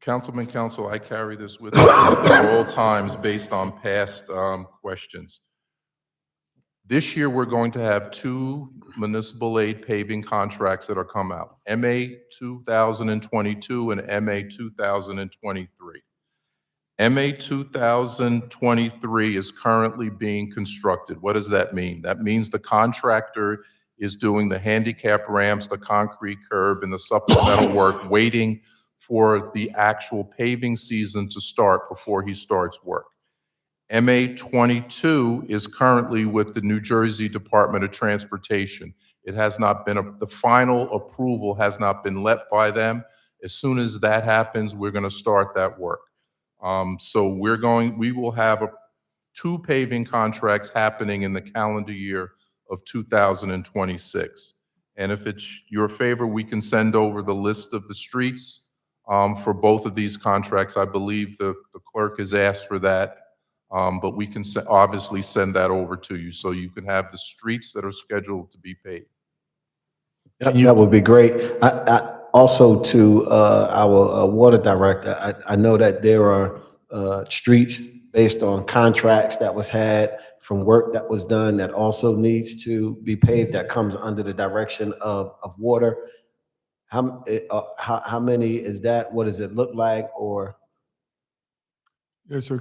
Councilman, Council, I carry this with me at all times based on past questions. This year, we're going to have 2 municipal aid paving contracts that are come out, MA 2022 and MA 2023. MA 2023 is currently being constructed. What does that mean? That means the contractor is doing the handicap ramps, the concrete curb, and the supplemental work, waiting for the actual paving season to start before he starts work. MA 22 is currently with the New Jersey Department of Transportation. It has not been, the final approval has not been let by them. As soon as that happens, we're going to start that work. So we will have 2 paving contracts happening in the calendar year of 2026. And if it's your favor, we can send over the list of the streets for both of these contracts. I believe the clerk has asked for that, but we can obviously send that over to you so you can have the streets that are scheduled to be paved. That would be great. I also to our water director, I know that there are streets based on contracts that was had from work that was done that also needs to be paved, that comes under the direction of water. How many is that? What does it look like? Or Yes, sir.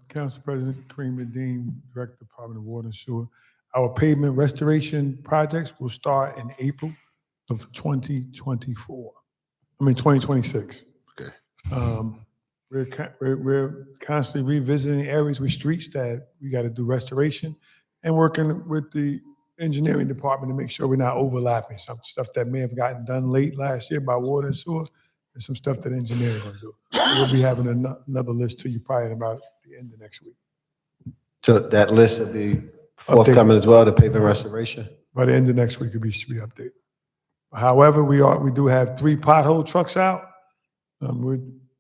Council President Kareem Nadeem, Director, Department of Water and Sewer. Our pavement restoration projects will start in April of 2026. Okay. We're constantly revisiting areas with streets that we got to do restoration and working with the engineering department to make sure we're not overlapping some stuff that may have gotten done late last year by water and sewer and some stuff that engineering will do. We'll be having another list to you probably in about the end of next week. so that list will be forthcoming as well, the paving restoration? By the end of next week, it should be updated. However, we do have 3 pothole trucks out. We're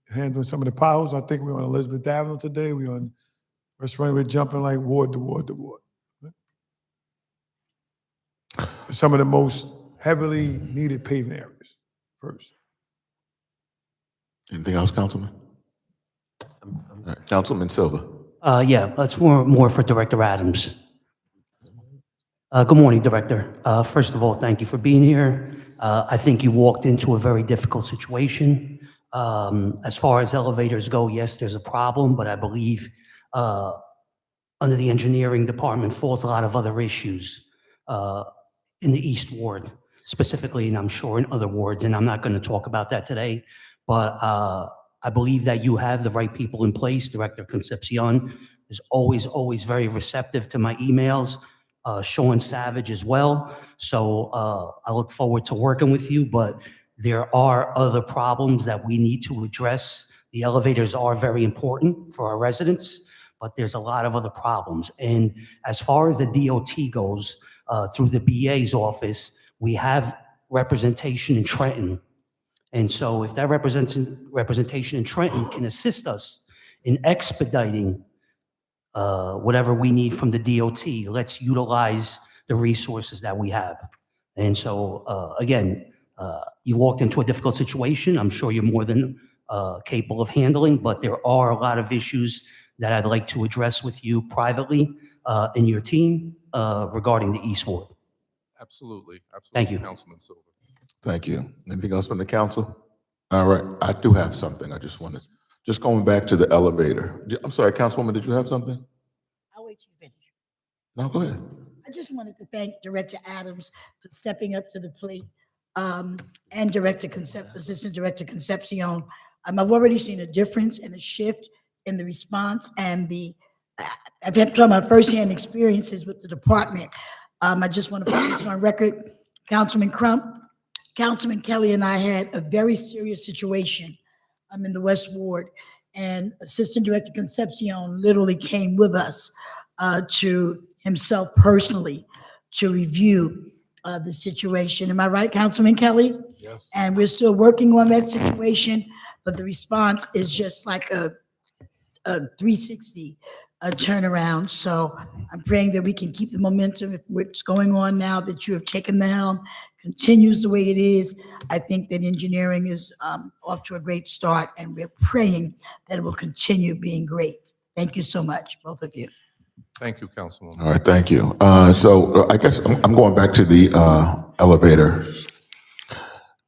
handling some of the potholes. I think we're on Elizabeth Avenue today. We're on West Run. We're jumping like ward to ward to ward. Some of the most heavily needed paving areas first. Anything else, Councilman? All right, Councilman Silva. Yeah, that's more for Director Adams. Good morning, Director. First of all, thank you for being here. I think you walked into a very difficult situation. As far as elevators go, yes, there's a problem, but I believe under the engineering department falls a lot of other issues in the East Ward specifically, and I'm sure in other wards, and I'm not going to talk about that today, but I believe that you have the right people in place. Director Concepcion is always very receptive to my emails. Sean Savage as well. So I look forward to working with you, but there are other problems that we need to address. The elevators are very important for our residents, but there's a lot of other problems. And as far as the DOT goes, through the BA's office, we have representation in Trenton. And so if that representation in Trenton can assist us in expediting whatever we need from the DOT, let's utilize the resources that we have. And so, again, you walked into a difficult situation. I'm sure you're more than capable of handling, but there are a lot of issues that I'd like to address with you privately and your team regarding the East Ward. Absolutely, absolutely. Thank you. Councilman Silver. Thank you. Anything else from the council? All right, I do have something. I just wanted, just going back to the elevator. I'm sorry, Councilwoman, did you have something? I'll wait till you finish. No, go ahead. I just wanted to thank Director Adams for stepping up to the plate, and Assistant Director Concepcion. I've already seen a difference and a shift in the response and I've had some of my firsthand experiences with the department. I just want to put this on record. Councilman Crump, Councilman Kelly and I had a very serious situation in the West Ward, and Assistant Director Concepcion literally came with us to himself personally to review the situation. Am I right, Councilman Kelly? Yes. And we're still working on that situation, but the response is just like a 360 turnaround. So I'm praying that we can keep the momentum. If what's going on now that you have taken the helm continues the way it is, I think that engineering is off to a great start, and we're praying that it will continue being great. Thank you so much, both of you. Thank you, Councilwoman. All right, thank you. So I guess I'm going back to the elevator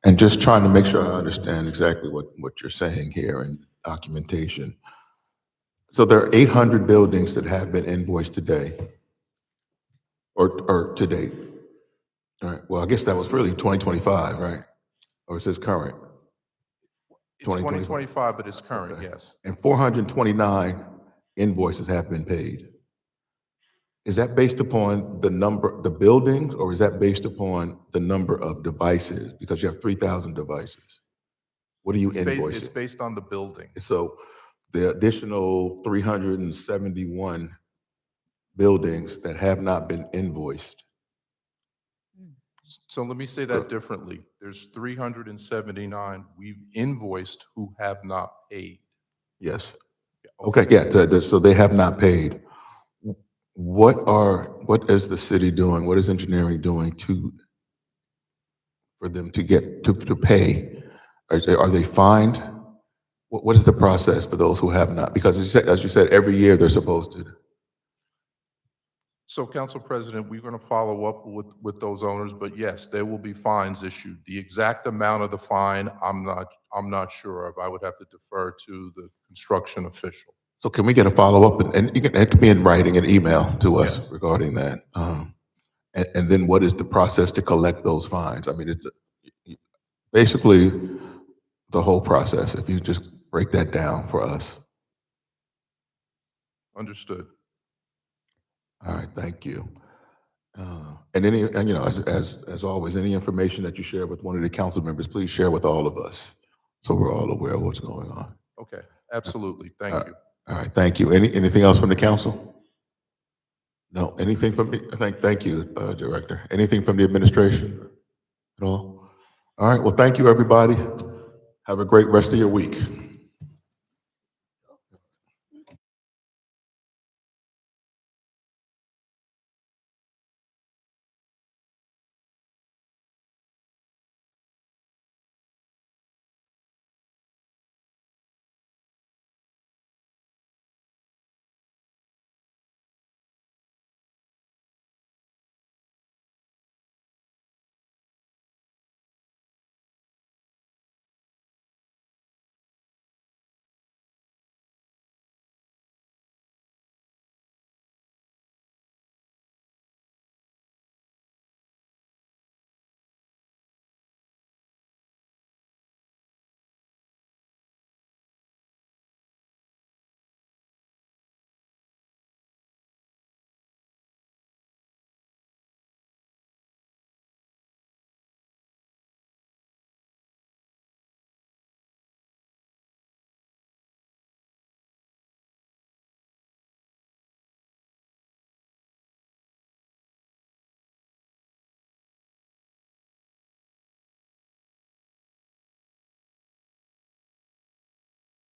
and just trying to make sure I understand exactly what you're saying here in documentation. So there are 800 buildings that have been invoiced today or to date. All right, well, I guess that was really 2025, right? Or it says current? It's 2025, but it's current, Okay. yes. And 429 invoices have been paid. Is that based upon the number, the buildings, or is that based upon the number of devices? Because you have 3,000 devices. What are you It's invoicing? based on the building. So the additional 371 buildings that have not been invoiced. So let me say that differently. There's 379 we've invoiced who have not paid. Yes. Okay, yeah, so they have not paid. What is the city doing? What is engineering doing for them to get, to pay? Are they fined? What is the process for those who have not? Because as you said, every year they're supposed to. So, Council President, we're going to follow up with those owners, but yes, there will be fines issued. The exact amount of the fine, I'm not sure of. I would have to defer to the construction official. So can we get a follow-up? And it can be in writing, an email to us Yes. regarding that. And then what is the process to collect those fines? I mean, it's basically the whole process, if you just break that down for us. Understood. All right, thank you. And as always, any information that you share with one of the council members, please share with all of us, so we're all aware of what's going on. Okay, absolutely. Thank you. All right, thank you. Anything else from the council? No, anything from me? Thank you, Director. Anything from the administration at all? All right, well, thank you, everybody. Have a great rest of your week.